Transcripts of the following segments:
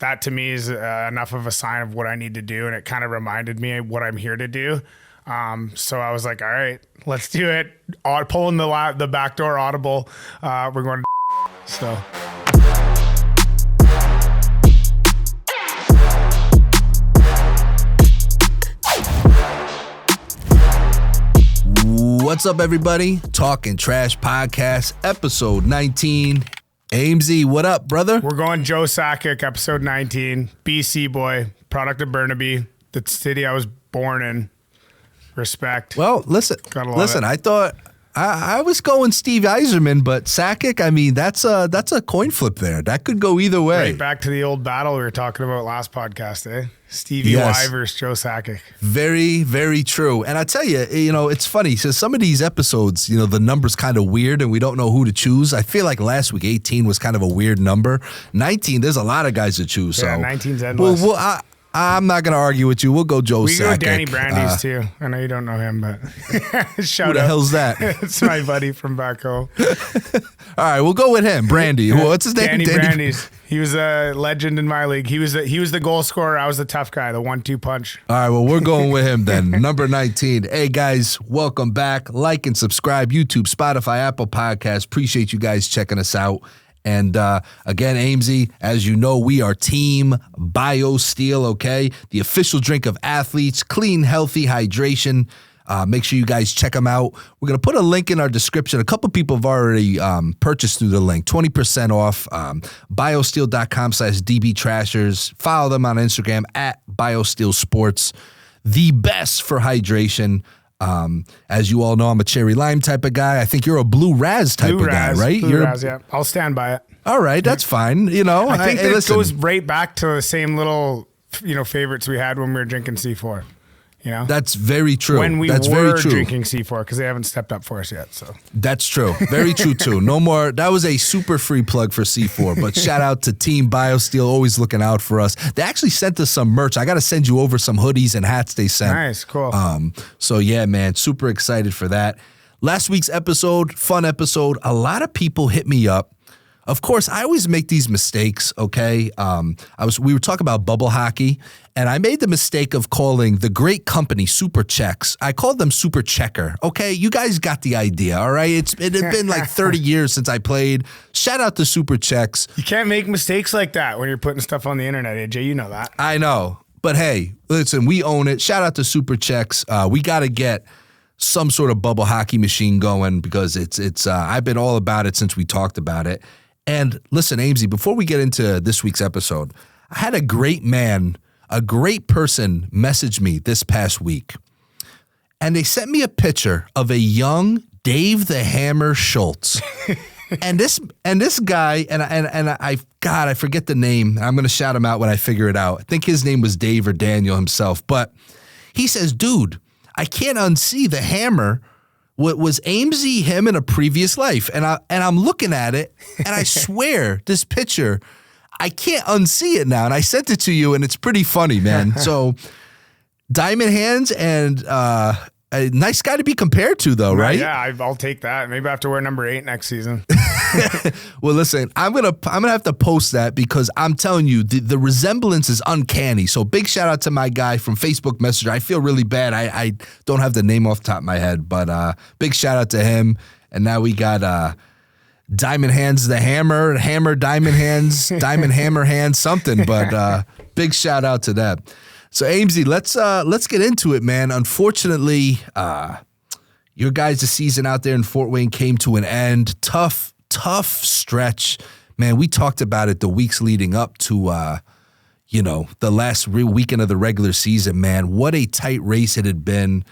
that to me is enough of a sign of what I need to do. And it kind of reminded me of what I'm here to do. So I was like, all right, let's do it. Pulling the back door audible. We're going to so. What's up, everybody? Talking Trash Podcast, episode 19. Amesy, what up, brother? We're going Joe Sakic, episode 19. BC boy, product of Burnaby, the city I was born in. Respect. Well, listen. I thought I was going Steve Yzerman, but Sakic, I mean, that's a coin flip there. That could go either way. Right back to the old battle we were talking about last podcast, eh? Stevie Y versus Joe Sakic. Very, very true. And I tell you, it's funny. So some of these episodes, the number's kind of weird and we don't know who to choose. I feel like last week 18 was kind of a weird number. 19, there's a lot of guys to choose. Yeah, 19's endless. Well, I'm not going to argue with you. We'll go Joe Sakic. We go Danny Brandy's too. I know you don't know him, but shout out. Who the hell's that? It's my buddy from back home. All right, we'll go with him. Brandy. What's his name? Danny Brandy's. He was a legend in my league. He was the goal scorer. I was the tough guy, the 1-2 punch. All right, well, we're going with him then. Number 19. Hey, guys, welcome back. Like and subscribe. YouTube, Spotify, Apple Podcasts. Appreciate you guys checking us out. And again, Amesy, as you know, we are Team BioSteel, okay? The official drink of athletes, clean, healthy hydration. Make sure you guys check them out. We're going to put a link in our description. A couple people have already purchased through the link. 20% off, biosteel.com/DBTrashers. Follow them on Instagram at BioSteel Sports. The best for hydration. As you all know, I'm a cherry lime type of guy. I think you're a blue raz type of guy, right? Blue raz, yeah. I'll stand by it. All right, that's fine. I think it goes right back to the same little, favorites we had when we were drinking C4. That's very true. When we that's were very true. drinking C4, because they haven't stepped up for us yet. So that's true. Very true too. No more. That was a super free plug for C4. But shout out to Team BioSteel, always looking out for us. They actually sent us some merch. I got to send you over some hoodies and hats they sent. Nice, cool. So yeah, man, super excited for that. Last week's episode, fun episode. A lot of people hit me up. Of course, I always make these mistakes, okay? We were talking about bubble hockey, and I made the mistake of calling the great company Super Checks. I called them Super Checker, okay? You guys got the idea, all right? It had been like 30 years since I played. Shout out to Super Checks. You can't make mistakes like that when you're putting stuff on the internet, AJ. You know that. I know. But hey, listen, we own it. Shout out to Super Checks. We got to get some sort of bubble hockey machine going because it's I've been all about it since we talked about it. And listen, Amesy, before we get into this week's episode, I had a great person message me this past week. And they sent me a picture of a young Dave the Hammer Schultz. and this guy, and I forget the name. I'm going to shout him out when I figure it out. I think his name was Dave or Daniel himself. But he says, dude, I can't unsee the hammer. What was Amesy him in a previous life? And I'm looking at it, and I swear this picture, I can't unsee it now. And I sent it to you, and it's pretty funny, man. So diamond hands and a nice guy to be compared to, though, right? Yeah, I'll take that. Maybe I have to wear number 8 next season. Well, listen, I'm gonna have to post that because I'm telling you the resemblance is uncanny. So big shout out to my guy from Facebook Messenger. I feel really bad. I don't have the name off the top of my head, but big shout out to him. And now we got Diamond Hands the Hammer, Diamond Hands, Diamond Hammer Hands, something. But big shout out to that. So Amesy, let's get into it, man. Unfortunately, your guys' season out there in Fort Wayne came to an end. Tough stretch. Man, we talked about it the weeks leading up to, the last weekend of the regular season, man. What a tight race it had been.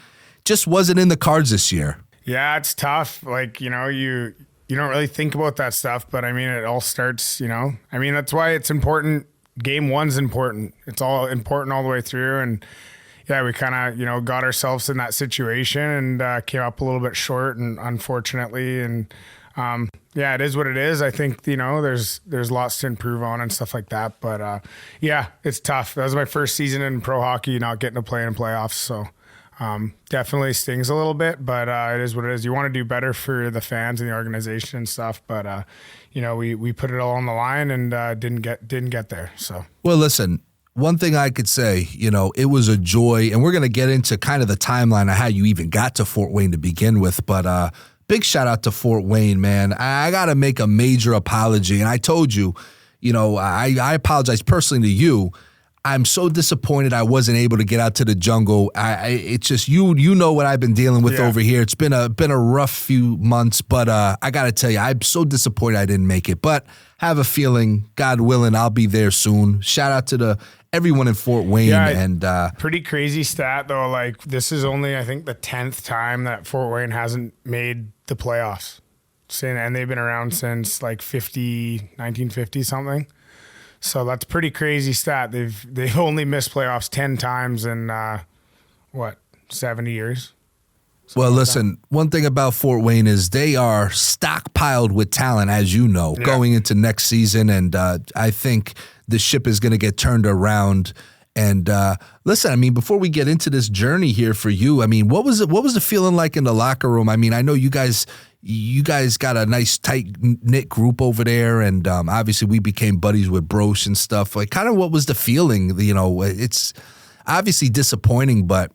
Just wasn't in the cards this year. Yeah, it's tough. Like, you don't really think about that stuff, but I mean, it all starts, that's why it's important. Game 1's important. It's all important all the way through. And yeah, we kind of, got ourselves in that situation and came up a little bit short, and unfortunately, and yeah, it is what it is. I think, there's lots to improve on and stuff like that. But yeah, it's tough. That was my first season in pro hockey, not getting to play in playoffs. So Definitely stings a little bit, but it is what it is. You want to do better for the fans and the organization and stuff, but we put it all on the line and didn't get there. So Well, listen, one thing I could say, it was a joy, and we're going to get into kind of the timeline of how you even got to Fort Wayne to begin with, but big shout out to Fort Wayne, man. I got to make a major apology, and I told you, I apologize personally to you. I'm so disappointed I wasn't able to get out to the jungle. It's just you know what I've been dealing with over here. It's been a rough few months, but I got to tell you, I'm so disappointed I didn't make it. But have a feeling, God willing, I'll be there soon. Shout out to everyone in Fort Wayne. And pretty crazy stat though. Like this is only I think the 10th time that Fort Wayne hasn't made the playoffs, and they've been around since like 1950 something. So that's pretty crazy stat. They've only missed playoffs 10 times in 70 years. Well, listen, one thing about Fort Wayne is they are stockpiled with talent, as you know, going into next season, and I think the ship is going to get turned around. And listen, I mean, before we get into this journey here for you, I mean, what was the feeling like in the locker room? I mean, I know you guys got a nice tight-knit group over there, and obviously we became buddies with Brosh and stuff. Like, kind of what was the feeling? It's obviously disappointing, but,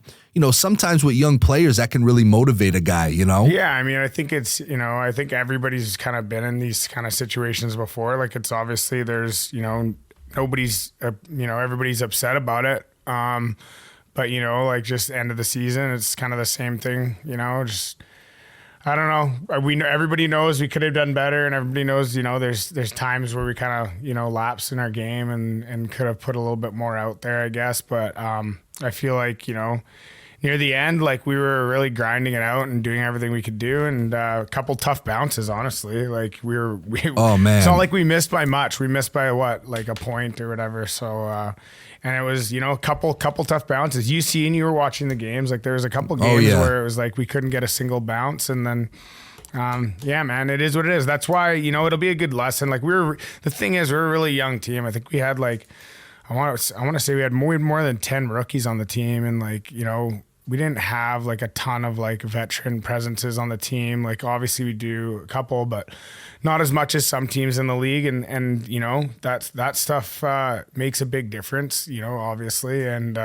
sometimes with young players, that can really motivate a guy, Yeah, I mean, I think it's, I think everybody's kind of been in these kind of situations before. Like, it's obviously there's, nobody's, everybody's upset about it. But, like just end of the season, it's kind of the same thing, just... I don't know. We know, everybody knows we could have done better, and everybody knows, there's times where we kind of, lapse in our game and could have put a little bit more out there, I guess. But I feel like, near the end, like we were really grinding it out and doing everything we could do, and a couple tough bounces, honestly. Like oh man, it's not like we missed by much. We missed by like a point or whatever. So and it was, a couple tough bounces. You were watching the games. Like there was a couple games where it was like we couldn't get a single bounce, and then yeah, man, it is what it is. That's why, it'll be a good lesson. Like the thing is, we're a really young team. I think we had like I want to say we had more than 10 rookies on the team, and like, we didn't have like a ton of like veteran presences on the team. Like obviously we do a couple, but not as much as some teams in the league. And that stuff makes a big difference, obviously. And,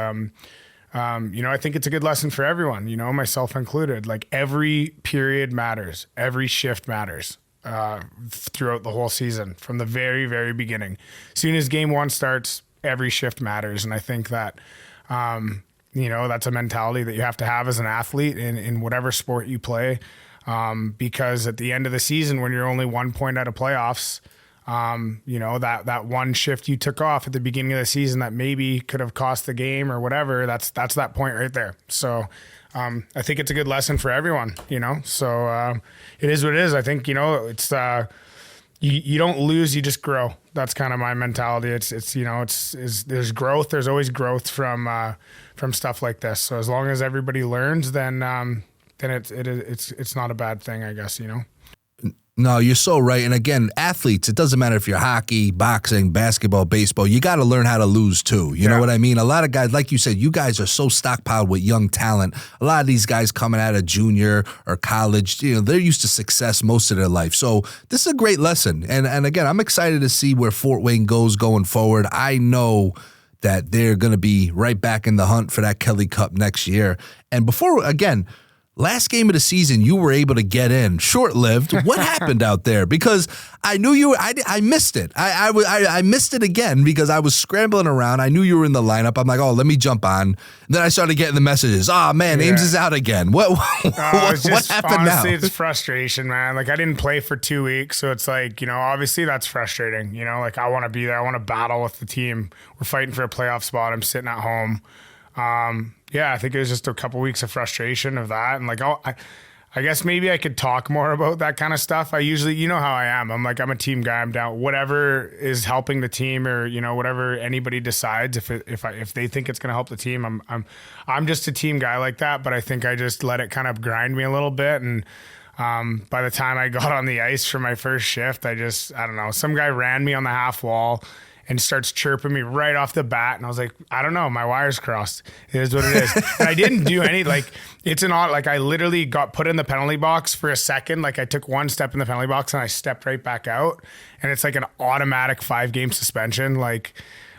I think it's a good lesson for everyone, myself included. Like every period matters. Every shift matters throughout the whole season from the very, very beginning. As soon as game one starts, every shift matters. And I think that, that's a mentality that you have to have as an athlete in whatever sport you play. Because at the end of the season, when you're only 1 point out of playoffs, that one shift you took off at the beginning of the season that maybe could have cost the game or whatever, that's that point right there. So I think it's a good lesson for everyone, So it is what it is. I think, it's you don't lose, you just grow. That's kind of my mentality. It's there's growth. There's always growth from stuff like this. So as long as everybody learns, then it's not a bad thing, I guess, No, you're so right. And again, athletes, it doesn't matter if you're hockey, boxing, basketball, baseball, you got to learn how to lose too. You know what I mean? A lot of guys, like you said, you guys are so stockpiled with young talent. A lot of these guys coming out of junior or college, they're used to success most of their life. So this is a great lesson. And again, I'm excited to see where Fort Wayne goes going forward. I know that they're going to be right back in the hunt for that Kelly Cup next year. And before, again, last game of the season, you were able to get in. Short-lived. What happened out there? Because I knew you were. I missed it. I missed it again because I was scrambling around. I knew you were in the lineup. I'm like, oh, let me jump on. And then I started getting the messages. Oh man, Ames is out again. What happened now? Honestly, it's frustration, man. Like I didn't play for 2 weeks, so it's like obviously that's frustrating. Like I want to be there. I want to battle with the team. We're fighting for a playoff spot. I'm sitting at home. Yeah, I think it was just a couple weeks of frustration of that. And like, I guess maybe I could talk more about that kind of stuff. I usually, how I am. I'm a team guy. I'm down. Whatever is helping the team or, whatever anybody decides, if they think it's going to help the team, I'm just a team guy like that. But I think I just let it kind of grind me a little bit. And, by the time I got on the ice for my first shift, I don't know, some guy ran me on the half wall. and starts chirping me right off the bat. And I was like, I don't know, my wires crossed. It is what it is. And I didn't do any, like, it's an odd, like I literally got put in the penalty box for a second. Like I took one step in the penalty box and I stepped right back out. And it's like an automatic 5-game suspension. Like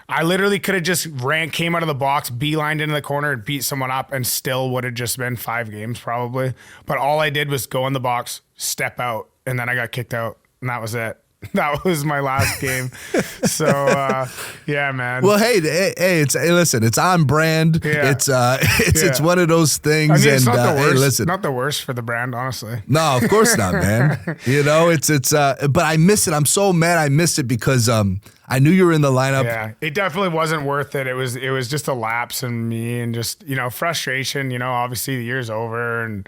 I literally could have just came out of the box, beelined into the corner and beat someone up and still would have just been 5 games probably. But all I did was go in the box, step out, and then I got kicked out. And that was it. That was my last game. So, yeah, man. Well, hey, listen, it's on brand. Yeah. It's one of those things. I mean, it's and not the worst. hey, listen, Not the worst for the brand, honestly. no, of course not, man. You know, but I miss it. I'm so mad I missed it because I knew you were in the lineup. Yeah, it definitely wasn't worth it. It was just a lapse in me and just, frustration, obviously the year's over and,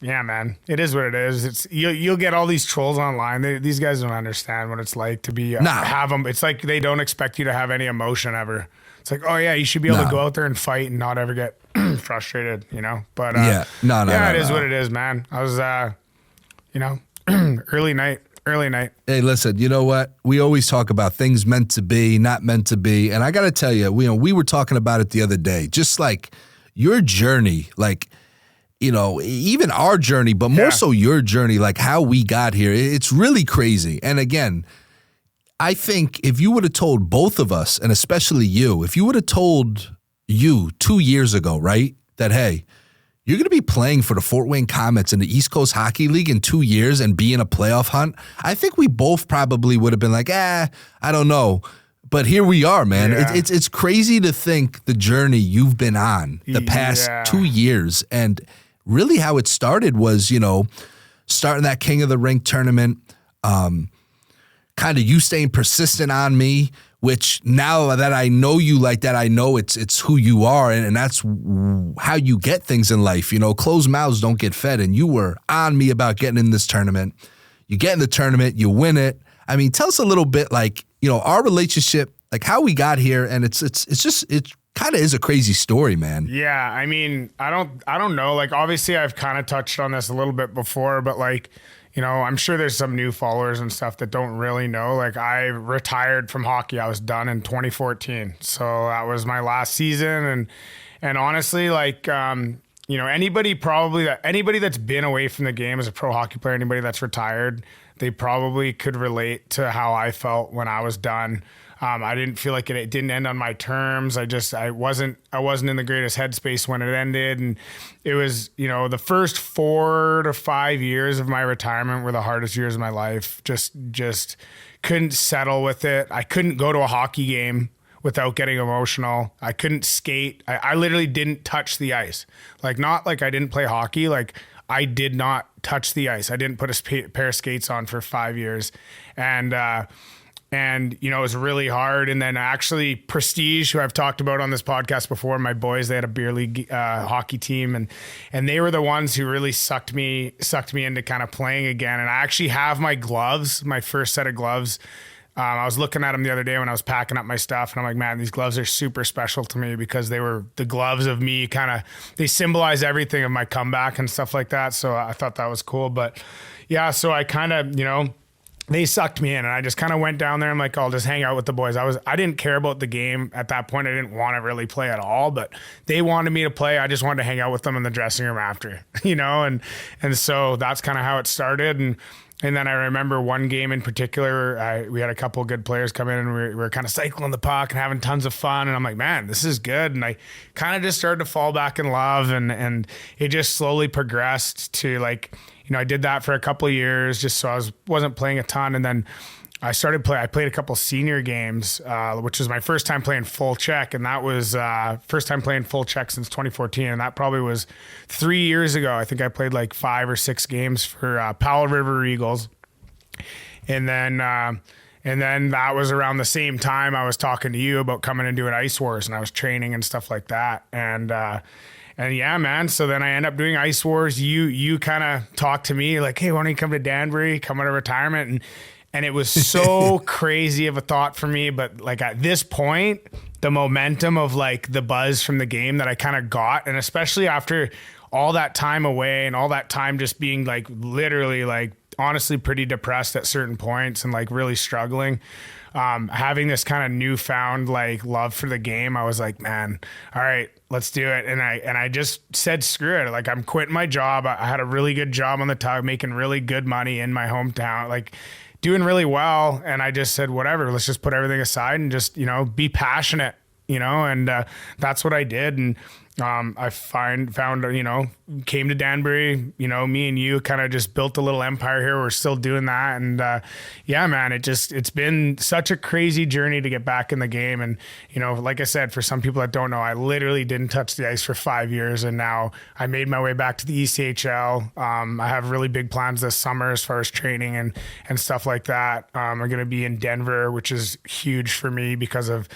yeah, man, it is what it is. It's you'll get all these trolls online. These guys don't understand what it's like to be have them. It's like they don't expect you to have any emotion ever. It's like, oh yeah, you should be able to go out there and fight and not ever get frustrated, But it is what it is, man. I was, early night. Hey, listen, you know what? We always talk about things meant to be, not meant to be, and I got to tell you, we were talking about it the other day. Just like your journey, like. Even our journey, but more so your journey, like how we got here, it's really crazy. And again, I think if you would have told both of us, and especially you, if you would have told you 2 years ago, right, that, hey, you're going to be playing for the Fort Wayne Komets in the East Coast Hockey League in 2 years and be in a playoff hunt, I think we both probably would have been like, I don't know. But here we are, man. Yeah. It's crazy to think the journey you've been on the past 2 years. And really how it started was, starting that King of the Rink tournament, kind of you staying persistent on me, which now that I know you like that, I know it's who you are, and that's how you get things in life. Closed mouths don't get fed, and you were on me about getting in this tournament. You get in the tournament, you win it. I mean, tell us a little bit, like, our relationship, like how we got here, and it's kind of is a crazy story, man. Yeah, I mean, I don't know. Like, obviously, I've kind of touched on this a little bit before, but like, I'm sure there's some new followers and stuff that don't really know. Like, I retired from hockey. I was done in 2014, so that was my last season. And honestly, like, anybody that's been away from the game as a pro hockey player, anybody that's retired, they probably could relate to how I felt when I was done. I didn't feel like it didn't end on my terms. I wasn't in the greatest headspace when it ended. And it was, the first 4 to 5 years of my retirement were the hardest years of my life. Just couldn't settle with it. I couldn't go to a hockey game without getting emotional. I couldn't skate. I literally didn't touch the ice. Like, not like I didn't play hockey. Like, I did not touch the ice. I didn't put a pair of skates on for 5 years. And, it was really hard. And then actually Prestige, who I've talked about on this podcast before, my boys, they had a beer league hockey team, and they were the ones who really sucked me into kind of playing again. And I actually have my gloves, my first set of gloves. I was looking at them the other day when I was packing up my stuff, and I'm like, man, these gloves are super special to me because they were the gloves of me. They symbolize everything of my comeback and stuff like that. So I thought that was cool. But yeah, so I kind of, they sucked me in, and I just kind of went down there. I'm like, I'll just hang out with the boys. I didn't care about the game at that point. I didn't want to really play at all, but they wanted me to play. I just wanted to hang out with them in the dressing room after, and so that's kind of how it started. And then I remember one game in particular, we had a couple of good players come in, and we were kind of cycling the puck and having tons of fun. And I'm like, man, this is good. And I kind of just started to fall back in love, and it just slowly progressed to, like, I did that for a couple of years just so I wasn't playing a ton. And then I played a couple senior games, which was my first time playing full check. And that was first time playing full check since 2014. And that probably was 3 years ago. I think I played like 5 or 6 games for Powell River Eagles. And then that was around the same time I was talking to you about coming and doing Ice Wars, and I was training and stuff like that. And yeah, man. So then I end up doing Ice Wars. You kind of talked to me like, hey, why don't you come to Danbury, come out of retirement? And it was so crazy of a thought for me. But like at this point, the momentum of like the buzz from the game that I kind of got, and especially after all that time away and all that time just being like literally like honestly pretty depressed at certain points and like really struggling. Having this kind of newfound like love for the game, I was like, man, all right, let's do it. And I just said, screw it. Like, I'm quitting my job. I had a really good job on the Tug, making really good money in my hometown, like doing really well. And I just said, whatever, let's just put everything aside and just, be passionate, and that's what I did. And I found, came to Danbury, me and you kind of just built a little empire here. We're still doing that. And yeah, man, it's been such a crazy journey to get back in the game. And, like I said, for some people that don't know, I literally didn't touch the ice for 5 years. And now I made my way back to the ECHL. I have really big plans this summer as far as training and stuff like that. I'm going to be in Denver, which is huge for me because of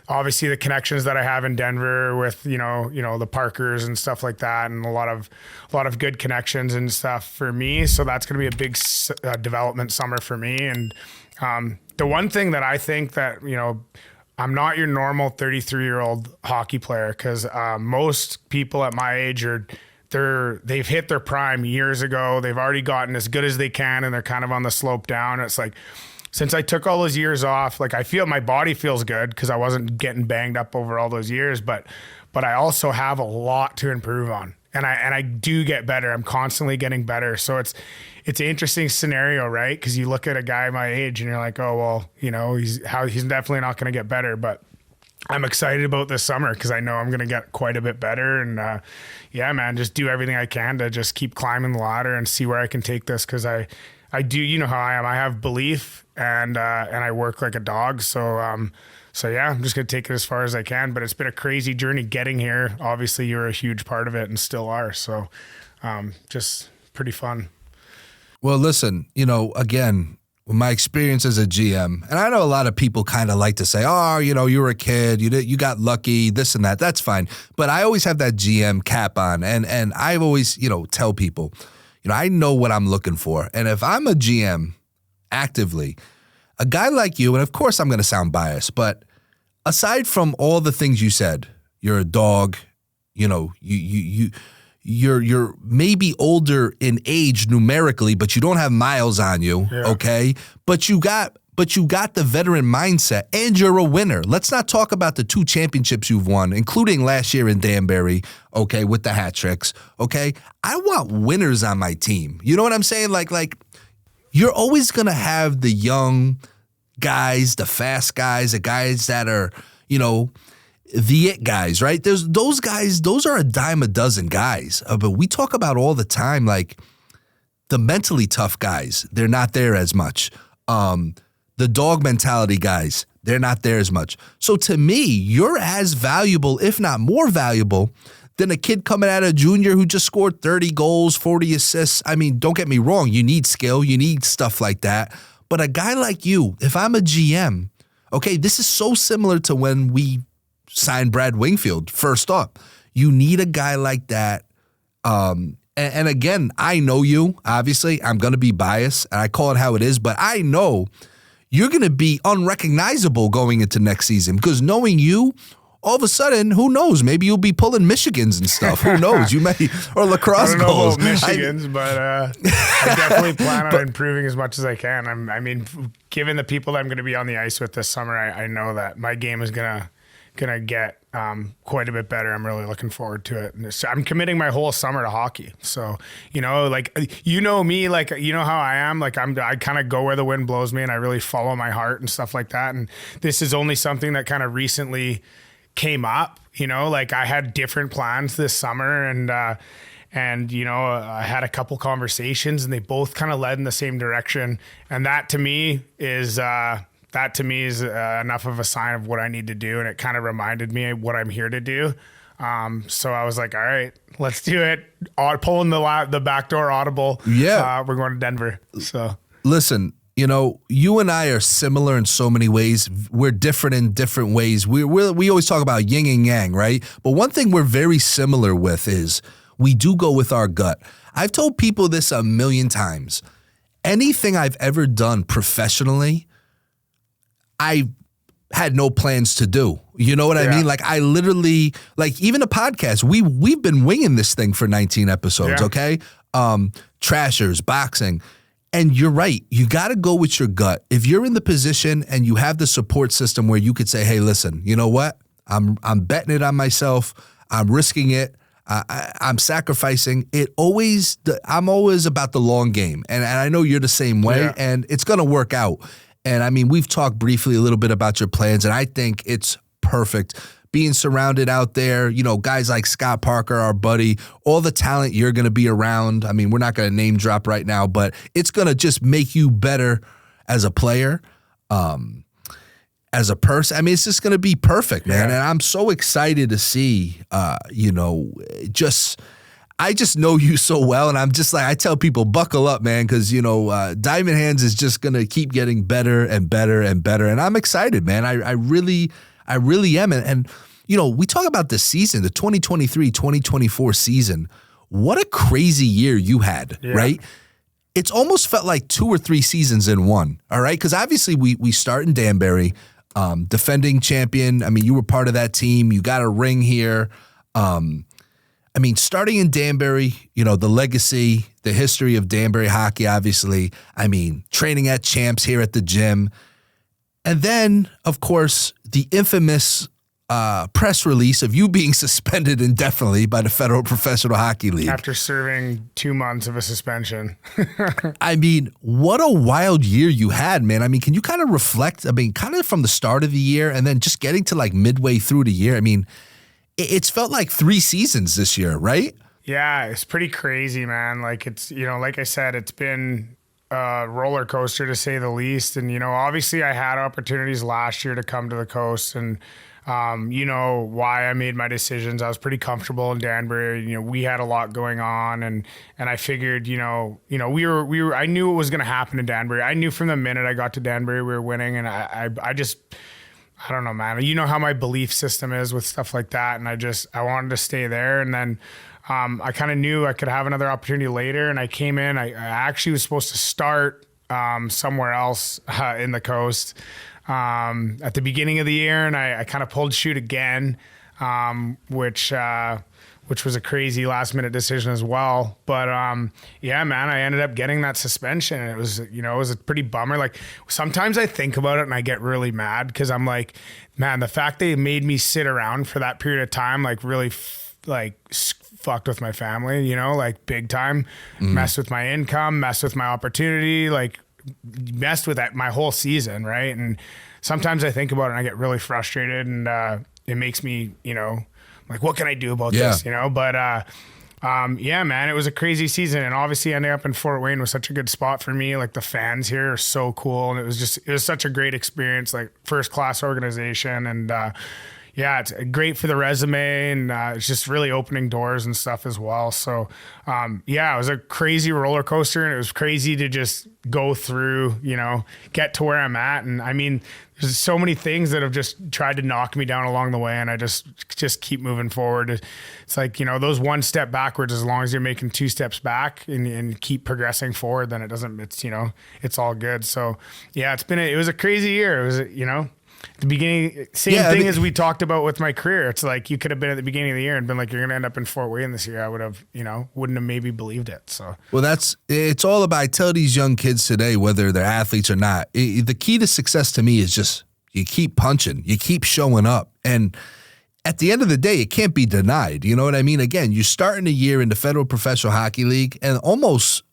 obviously the connections that I have in Denver with, the Parkers and stuff like that, and a lot of good connections and stuff for me. So that's going to be a big development summer for me. And the one thing that I think that, I'm not your normal 33-year-old hockey player, because most people at my age they've hit their prime years ago. They've already gotten as good as they can, and they're kind of on the slope down. It's like, since I took all those years off, like I feel my body feels good because I wasn't getting banged up over all those years, but I also have a lot to improve on, and I do get better. I'm constantly getting better. So it's an interesting scenario, right? Because you look at a guy my age and you're like, oh well, he's definitely not going to get better, but I'm excited about this summer because I know I'm going to get quite a bit better. And yeah, man, just do everything I can to just keep climbing the ladder and see where I can take this, because I do, how I am. I have belief and I work like a dog. So yeah, I'm just going to take it as far as I can, but it's been a crazy journey getting here. Obviously you're a huge part of it and still are. So just pretty fun. Well, listen, again, my experience as a GM, and I know a lot of people kind of like to say, oh, you were a kid, you got lucky, this and that. That's fine. But I always have that GM cap on. And I've always, tell people, I know what I'm looking for. And if I'm a GM actively, a guy like you, and of course I'm going to sound biased, but aside from all the things you said, you're a dog, you're maybe older in age numerically, but you don't have miles on you, yeah. Okay? But you got the veteran mindset, and you're a winner. Let's not talk about the 2 championships you've won, including last year in Danbury, okay, with the hat tricks, okay? I want winners on my team. You know what I'm saying? Like you're always going to have the young guys, the fast guys, the guys that are, the it guys, right? There's those guys, those are a dime a dozen guys. But we talk about all the time, like the mentally tough guys, they're not there as much. The dog mentality guys, they're not there as much. So to me, you're as valuable, if not more valuable, than a kid coming out of junior who just scored 30 goals, 40 assists. I mean, don't get me wrong. You need skill. You need stuff like that. But a guy like you, if I'm a GM, okay, this is so similar to when we signed Brad Wingfield first up. You need a guy like that. And again, I know you, obviously. I'm going to be biased, and I call it how it is. But I know you're going to be unrecognizable going into next season, because knowing you, all of a sudden, who knows? Maybe you'll be pulling Michigans and stuff. Who knows? You may, or lacrosse I don't know goals. about Michigans, but I definitely plan on improving as much as I can. I mean, given the people that I'm going to be on the ice with this summer, I know that my game is gonna get quite a bit better. I'm really looking forward to it. And I'm committing my whole summer to hockey. So, like, me, like, how I am, like I kind of go where the wind blows me, and I really follow my heart and stuff like that. And this is only something that kind of recently came up, like I had different plans this summer, and I had a couple conversations, and they both kind of led in the same direction. And that to me is enough of a sign of what I need to do. And it kind of reminded me what I'm here to do. So I was like, all right, let's do it. Pulling the backdoor audible. Yeah. We're going to Denver. So listen, you and I are similar in so many ways. We're different in different ways. We always talk about yin and yang, right? But one thing we're very similar with is we do go with our gut. I've told people this a million times. Anything I've ever done professionally, I had no plans to do. You know what I mean? Like I literally, like even a podcast, we've been winging this thing for 19 episodes, okay? Trashers, boxing. And you're right. You got to go with your gut. If you're in the position and you have the support system where you could say, hey, listen, you know what? I'm betting it on myself. I'm risking it. I'm sacrificing it. I'm always about the long game. And I know you're the same way, and it's going to work out. And I mean, we've talked briefly a little bit about your plans, and I think it's perfect. Being surrounded out there, guys like Scott Parker, our buddy, all the talent you're going to be around. I mean, we're not going to name drop right now, but it's going to just make you better as a player, as a person. I mean, it's just going to be perfect, man. And I'm so excited to see, I just know you so well, and I'm just like, I tell people, buckle up, man, because, Diamond Hands is just going to keep getting better and better and better, and I'm excited, man. I really am. And we talk about the season, the 2023-2024 season. What a crazy year you had, right? It's almost felt like 2 or 3 seasons in one, all right? Because obviously we start in Danbury, defending champion. I mean, you were part of that team. You got a ring here. I mean, starting in Danbury, the legacy, the history of Danbury hockey, obviously. I mean, training at Champs here at the gym. And then, of course, the infamous press release of you being suspended indefinitely by the Federal Professional Hockey League. After serving 2 months of a suspension. I mean, what a wild year you had, man. I mean, can you kind of reflect, kind of from the start of the year and then just getting to like midway through the year? I mean, it's felt like 3 seasons this year, right? Yeah, it's pretty crazy, man. Like it's, like I said, it's been a roller coaster to say the least. And, obviously I had opportunities last year to come to the coast, and why I made my decisions. I was pretty comfortable in Danbury. We had a lot going on, and I figured, we were, I knew what was going to happen in Danbury. I knew from the minute I got to Danbury, we were winning. And I don't know, man. You know how my belief system is with stuff like that. And I wanted to stay there. And then, I kind of knew I could have another opportunity later. And I came in, I actually was supposed to start, somewhere else, in the coast, at the beginning of the year, and I kind of pulled shoot again, which was a crazy last minute decision as well. But man, I ended up getting that suspension, and it was a pretty bummer. Like sometimes I think about it and I get really mad because I'm like, man, the fact they made me sit around for that period of time, like really fucked with my family, like big time, messed with my income, messed with my opportunity, like messed with that my whole season, right? And sometimes I think about it and I get really frustrated, and it makes me, like, what can I do about this, But man, it was a crazy season, and obviously ending up in Fort Wayne was such a good spot for me. Like the fans here are so cool, and it was such a great experience, like first class organization, and it's great for the resume, and it's just really opening doors and stuff as well. So, it was a crazy roller coaster, and it was crazy to just go through, get to where I'm at. And I mean, there's so many things that have just tried to knock me down along the way, and I just keep moving forward. It's like, those one step backwards, as long as you're making 2 steps back and keep progressing forward, then it's all good. So yeah, it was a crazy year. It was, the beginning, thing as we talked about with my career. It's like you could have been at the beginning of the year and been like, you're going to end up in Fort Wayne this year. I would have, wouldn't have maybe believed it. So, well, it's all about, I tell these young kids today, whether they're athletes or not, the key to success to me is just you keep punching, you keep showing up. And at the end of the day, it can't be denied. You know what I mean? Again, you're starting a year in the Federal Professional Hockey League, and almost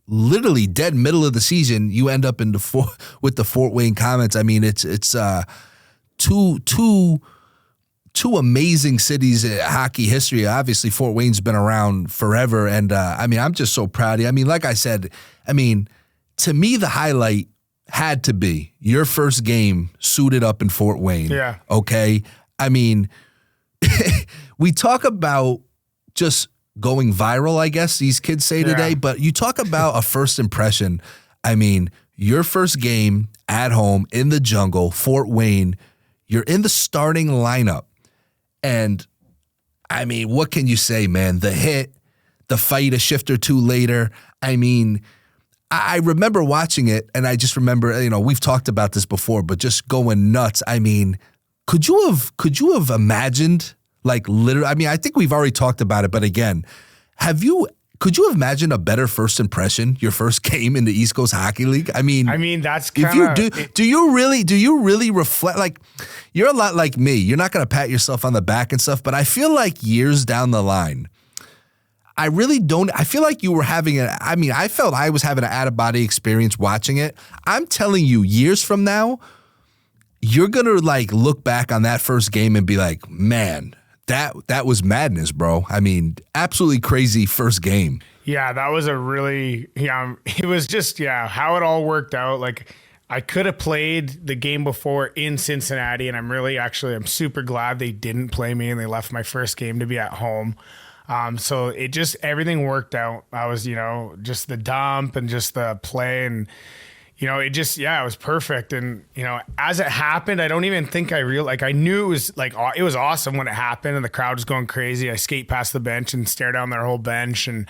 literally dead middle of the season, you end up with the Fort Wayne Comets. I mean, it's two amazing cities in hockey history. Obviously, Fort Wayne's been around forever, and I'm just so proud of you. I mean, like I said, to me, the highlight had to be your first game suited up in Fort Wayne. Yeah. Okay. I mean, we talk about just going viral, I guess these kids say today, but you talk about a first impression. I mean, your first game at home in the jungle, Fort Wayne, you're in the starting lineup. And I mean, what can you say, man? The hit, the fight a shift or two later. I mean, I remember watching it, and I just remember, we've talked about this before, but just going nuts. I mean, could you have imagined, like, literally? I mean, I think we've already talked about it, but again, have you could you imagine a better first impression, your first game in the East Coast Hockey League? I mean, that's if kind you of. do you really reflect, like, you're a lot like me. You're not going to pat yourself on the back and stuff, but I feel like years down the line, I really don't. I feel like you were having I felt I was having an out-of-body experience watching it. I'm telling you, years from now, you're going to like look back on that first game and be like, man, that was madness, bro. I mean, absolutely crazy first game. Yeah, that was a really, it was just, how it all worked out. Like, I could have played the game before in Cincinnati, and I'm super glad they didn't play me and they left my first game to be at home. So it just, everything worked out. I was, just the dump and just the play, and it just, it was perfect. And, as it happened, I don't even think I knew it was like, it was awesome when it happened and the crowd was going crazy. I skate past the bench and stare down their whole bench. And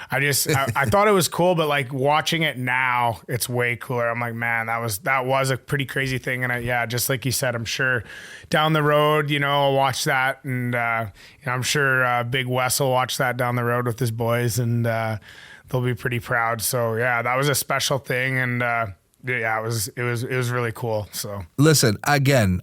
I thought it was cool, but like watching it now, it's way cooler. I'm like, man, that was a pretty crazy thing. And just like you said, I'm sure down the road, I'll watch that. And, I'm sure Big Wes will watch that down the road with his boys, and, they'll be pretty proud. So that was a special thing, and it was really cool. So listen, again,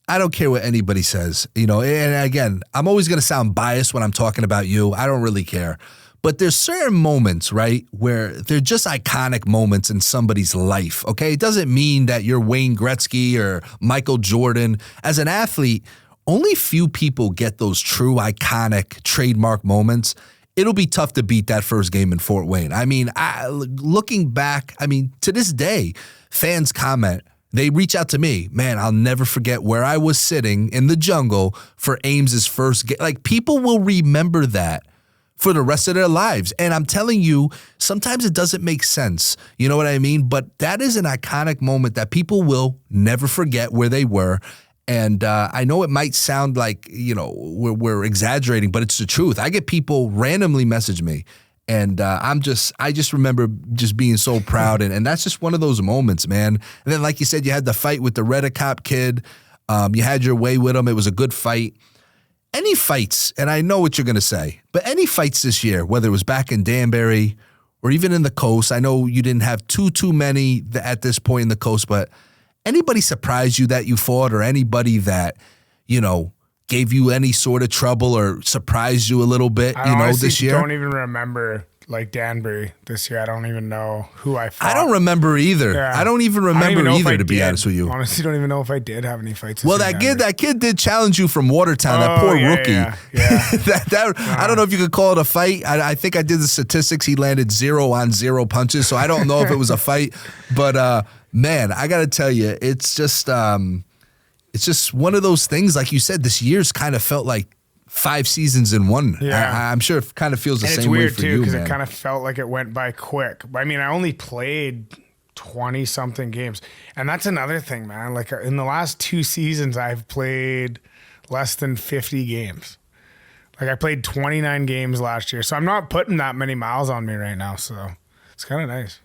I don't care what anybody says, and again, I'm always going to sound biased when I'm talking about you. I don't really care. But there's certain moments, right, where they're just iconic moments in somebody's life, okay? It doesn't mean that you're Wayne Gretzky or Michael Jordan. As an athlete, only few people get those true iconic trademark moments. It'll be tough to beat that first game in Fort Wayne. I mean, looking back, to this day, fans comment, they reach out to me, man, I'll never forget where I was sitting in the jungle for Ames's first game. Like, people will remember that for the rest of their lives. And I'm telling you, sometimes it doesn't make sense. You know what I mean? But that is an iconic moment that people will never forget where they were. And I know it might sound like, we're exaggerating, but it's the truth. I get people randomly message me, and I just remember just being so proud. And that's just one of those moments, man. And then, like you said, you had the fight with the Redicop kid. You had your way with him. It was a good fight. Any fights, and I know what you're going to say, but any fights this year, whether it was back in Danbury or even in the Coast, I know you didn't have too many at this point in the Coast, but anybody surprised you that you fought, or anybody that, gave you any sort of trouble or surprised you a little bit, this year? I don't even remember, like, Danbury this year. I don't even know who I fought. I don't remember either. Yeah. I don't even remember either, to be honest with you. Honestly, don't even know if I did have any fights. Well, that kid did challenge you from Watertown, that poor rookie. Yeah. I don't know if you could call it a fight. I think I did the statistics. He landed 0 on 0 punches, so I don't know if it was a fight. But, man, I got to tell you, it's just one of those things. Like you said, this year's kind of felt like 5 seasons in one. Yeah. I'm sure it kind of feels the same way for you, man. It's weird, too, because it kind of felt like it went by quick. I mean, I only played 20-something games. And that's another thing, man. Like, in the last 2 seasons, I've played less than 50 games. Like, I played 29 games last year. So I'm not putting that many miles on me right now. So it's kind of nice.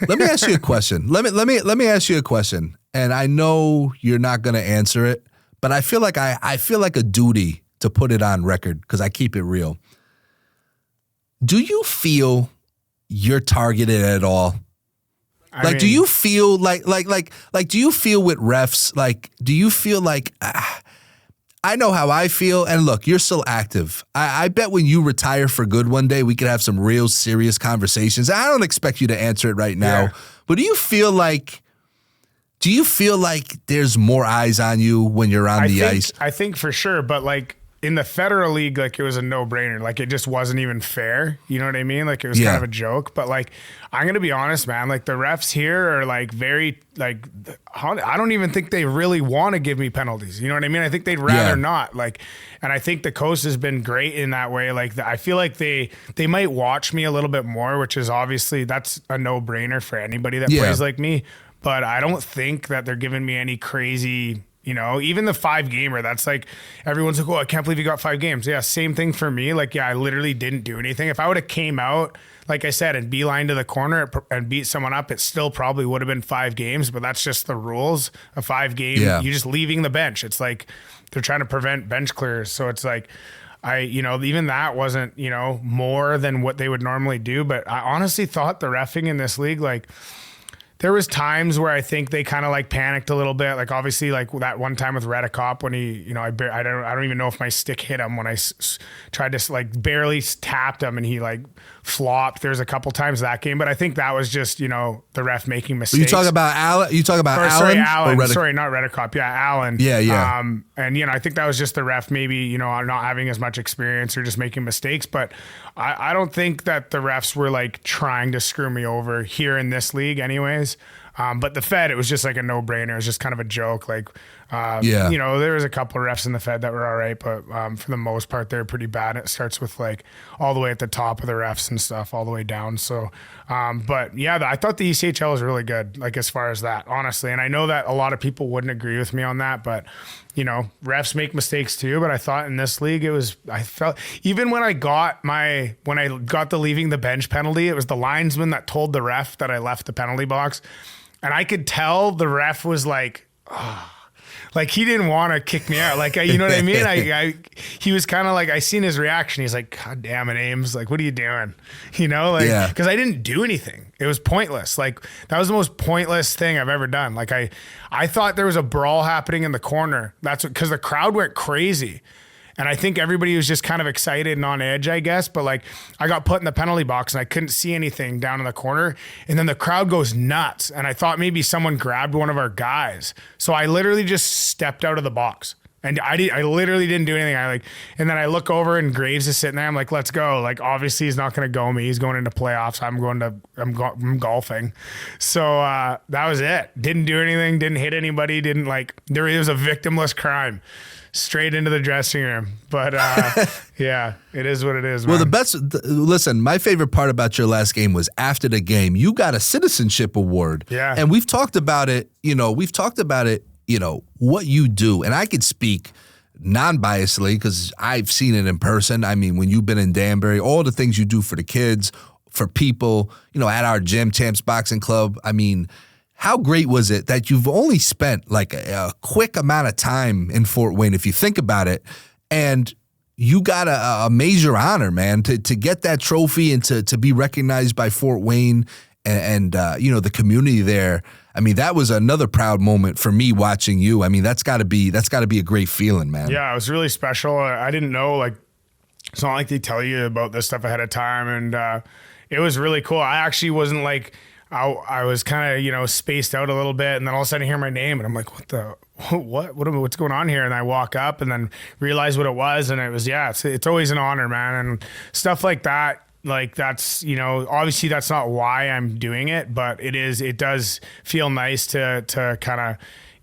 Let me ask you a question. Let me ask you a question. And I know you're not going to answer it, but I feel like I feel like a duty to put it on record because I keep it real. Do you feel you're targeted at all? Do you feel like do you feel with refs? Like, do you feel like I know how I feel, and look, you're still active. I bet when you retire for good one day, we could have some real serious conversations. I don't expect you to answer it right now, but do you feel like there's more eyes on you when you're on the ice? I think for sure, but like in the Federal League, like it was a no-brainer. Like it just wasn't even fair. You know what I mean? Like it was kind of a joke. But like, I'm going to be honest, man, like the refs here are like very, like, I don't even think they really want to give me penalties. You know what I mean? I think they'd rather not. Like, and I think the Coast has been great in that way. Like I feel like they might watch me a little bit more, which is obviously that's a no-brainer for anybody that plays like me. But I don't think that they're giving me any crazy, even the 5-gamer, that's like, everyone's like, oh, I can't believe you got 5 games. Yeah, same thing for me. Like, I literally didn't do anything. If I would have came out, like I said, and beeline to the corner and beat someone up, it still probably would have been 5 games, but that's just the rules. A 5-game, you're just leaving the bench. It's like they're trying to prevent bench clears. So it's like, even that wasn't, more than what they would normally do. But I honestly thought the reffing in this league, like, there was times where I think they kind of like panicked a little bit. Like obviously like that one time with Redicop when he, I don't even know if my stick hit him when I tried to like barely tapped him and he like flopped. There's a couple times that game, but I think that was just, the ref making mistakes. You talk about Allen? Sorry, Allen. Sorry, not Redicop. Yeah, Allen. Yeah. And, I think that was just the ref maybe, not having as much experience or just making mistakes. But I don't think that the refs were like trying to screw me over here in this league anyways. But the Fed, it was just like a no-brainer. It was just kind of a joke. Like, there was a couple of refs in the Fed that were all right, but for the most part, they're pretty bad. It starts with like all the way at the top of the refs and stuff, all the way down. So, but yeah, I thought the ECHL was really good, like as far as that, honestly. And I know that a lot of people wouldn't agree with me on that, but refs make mistakes too. But I thought in this league, I felt even when I got the leaving the bench penalty, it was the linesman that told the ref that I left the penalty box. And I could tell the ref was like, like he didn't want to kick me out. Like, you know what I mean? He was kind of like, I seen his reaction. He's like, God damn it, Ames. Like, what are you doing? Because I didn't do anything. It was pointless. Like that was the most pointless thing I've ever done. Like I thought there was a brawl happening in the corner. That's because the crowd went crazy. And I think everybody was just kind of excited and on edge, I guess. But like I got put in the penalty box and I couldn't see anything down in the corner. And then the crowd goes nuts. And I thought maybe someone grabbed one of our guys. So I literally just stepped out of the box. And I literally didn't do anything. And then I look over and Graves is sitting there. I'm like, let's go. Like, obviously he's not going to go me. He's going into playoffs. I'm golfing. So that was it. Didn't do anything. Didn't hit anybody. It was a victimless crime. Straight into the dressing room. But yeah, it is what it is, man. Well, listen, my favorite part about your last game was after the game, you got a citizenship award. Yeah. And we've talked about it, what you do. And I could speak non-biasedly because I've seen it in person. I mean, when you've been in Danbury, all the things you do for the kids, for people, at our gym, Champs Boxing Club. I mean, how great was it that you've only spent like a quick amount of time in Fort Wayne, if you think about it, and you got a major honor, man, to get that trophy and to be recognized by Fort Wayne and the community there. I mean, that was another proud moment for me watching you. I mean, that's got to be a great feeling, man. Yeah, it was really special. I didn't know, like, it's not like they tell you about this stuff ahead of time, and it was really cool. I actually wasn't like. I was kind of, spaced out a little bit, and then all of a sudden I hear my name and I'm like, what's going on here? And I walk up and then realize what it was. And it was, it's always an honor, man. And stuff like that. Like that's, obviously that's not why I'm doing it, but it does feel nice to kind of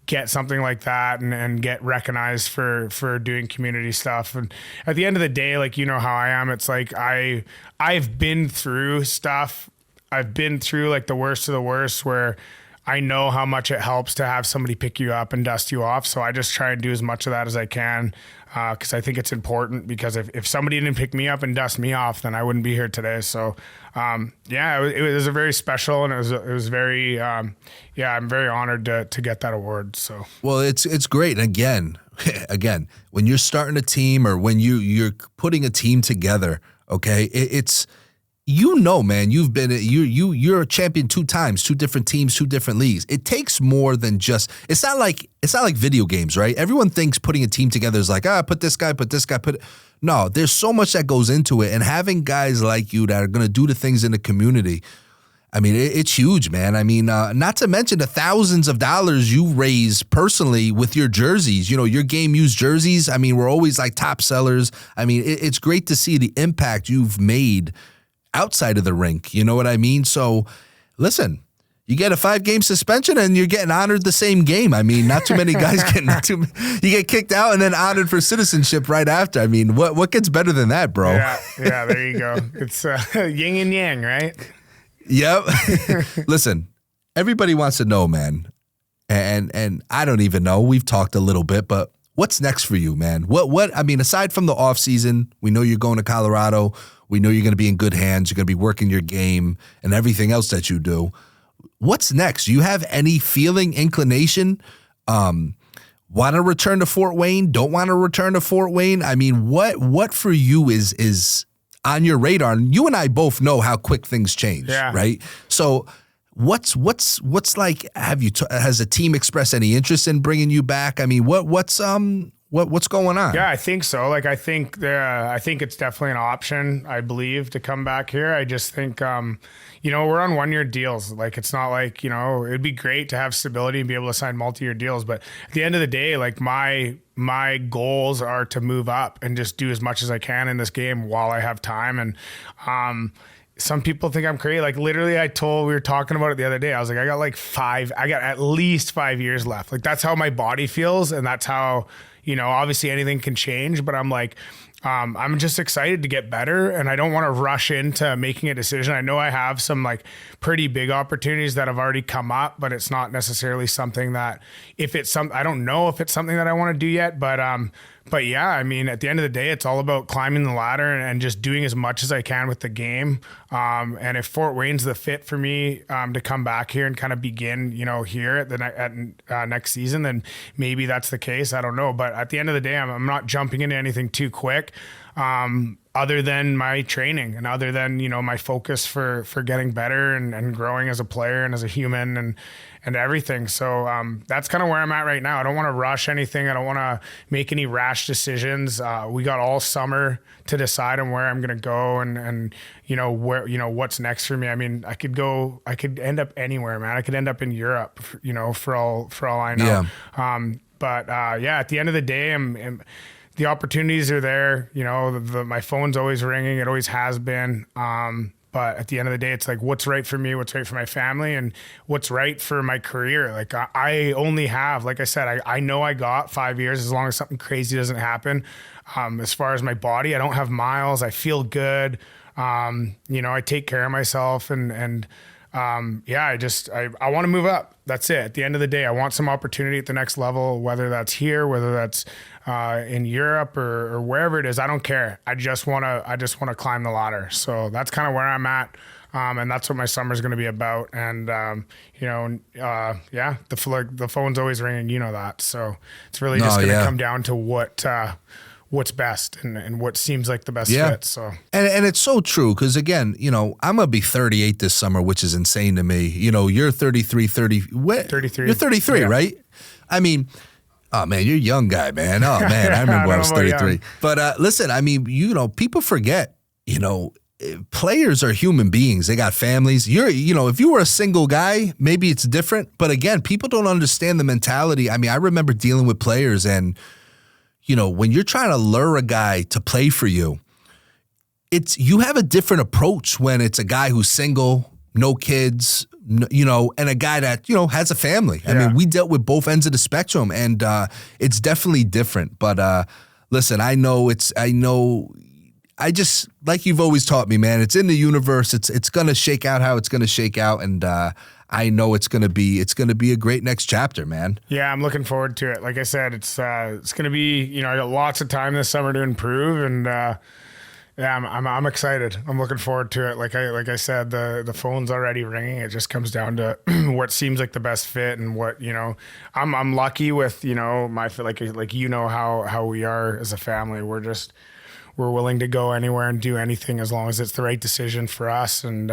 get something like that and get recognized for doing community stuff. And at the end of the day, like, how I am, it's like, I've been through stuff. I've been through like the worst of the worst where I know how much it helps to have somebody pick you up and dust you off. So I just try and do as much of that as I can because I think it's important because if somebody didn't pick me up and dust me off, then I wouldn't be here today. So it was a very special and it was very, I'm very honored to get that award. So, well, it's great. Again, when you're starting a team or when you're putting a team together, okay, it's, man, you're a champion 2 times, 2 different teams, 2 different leagues. It takes more than just. It's not like video games, right? Everyone thinks putting a team together is like, put this guy. No, there's so much that goes into it, and having guys like you that are going to do the things in the community. I mean, it's huge, man. I mean, not to mention the thousands of dollars you raise personally with your jerseys. Your game used jerseys. I mean, we're always like top sellers. I mean, it's great to see the impact you've made outside of the rink, you know what I mean? So, listen, you get a 5-game suspension and you're getting honored the same game. I mean, not too many guys you get kicked out and then honored for citizenship right after. I mean, what gets better than that, bro? Yeah, there you go. It's yin and yang, right? Yep. Listen, everybody wants to know, man, and I don't even know. We've talked a little bit, but what's next for you, man? What? I mean, aside from the off season, we know you're going to Colorado. We know you're going to be in good hands. You're going to be working your game and everything else that you do. What's next? Do you have any feeling, inclination? Want to return to Fort Wayne? Don't want to return to Fort Wayne? I mean, what for you is on your radar? And you and I both know how quick things change, right? So what's like? Has the team expressed any interest in bringing you back? I mean, what's going on? Yeah, I think so. Like, I think it's definitely an option, I believe, to come back here. I just think, we're on 1-year deals. Like, it's not like, it'd be great to have stability and be able to sign multi-year deals. But at the end of the day, like, my goals are to move up and just do as much as I can in this game while I have time. And, some people think I'm crazy. Like, literally, we were talking about it the other day. I was like, I got at least 5 years left. Like, that's how my body feels. And that's how, obviously anything can change, but I'm like, I'm just excited to get better, and I don't want to rush into making a decision. I know I have some like pretty big opportunities that have already come up, but it's not necessarily something that I don't know if it's something that I want to do yet, but yeah, I mean, at the end of the day, it's all about climbing the ladder and just doing as much as I can with the game. And if Fort Wayne's the fit for me to come back here and kind of begin, here at next season, then maybe that's the case. I don't know. But at the end of the day, I'm not jumping into anything too quick. Other than my training and other than, my focus for getting better and growing as a player and as a human and everything. So that's kind of where I'm at right now. I don't want to rush anything. I don't want to make any rash decisions. We got all summer to decide on where I'm going to go and where, what's next for me. I mean, I could end up anywhere, man. I could end up in Europe, for all I know. Yeah. At the end of the day, the opportunities are there. My phone's always ringing. It always has been. But at the end of the day, it's like, what's right for me, what's right for my family, and what's right for my career. Like, I only have, like I said, I know I got 5 years as long as something crazy doesn't happen. As far as my body, I don't have miles. I feel good. I take care of myself and I want to move up. That's it. At the end of the day, I want some opportunity at the next level, whether that's here, whether that's in Europe or wherever it is. I don't care. I just want to climb the ladder. So that's kind of where I'm at. And that's what my summer is going to be about. And, the phone's always ringing, that. So it's really just going to come down to what's best and what seems like the best fit. So and it's so true because again, I'm gonna be 38 this summer, which is insane to me. You're 33. You're 33, right? I mean, oh man, you're a young guy, man. Oh man, I remember when I was 33. But listen, I mean, people forget, players are human beings. They got families. If you were a single guy, maybe it's different. But again, people don't understand the mentality. I mean, I remember dealing with players and when you're trying to lure a guy to play for you, you have a different approach when it's a guy who's single, no kids, and a guy that, has a family. I mean, we dealt with both ends of the spectrum and it's definitely different. But listen, I just, like you've always taught me, man, it's in the universe. It's going to shake out how it's going to shake out. And I know it's gonna be a great next chapter, man. Yeah, I'm looking forward to it. Like I said, it's gonna be, I got lots of time this summer to improve, and I'm excited. I'm looking forward to it. Like I said, the phone's already ringing. It just comes down to what seems like the best fit and what I'm lucky with. My how we are as a family. We're willing to go anywhere and do anything as long as it's the right decision for us, and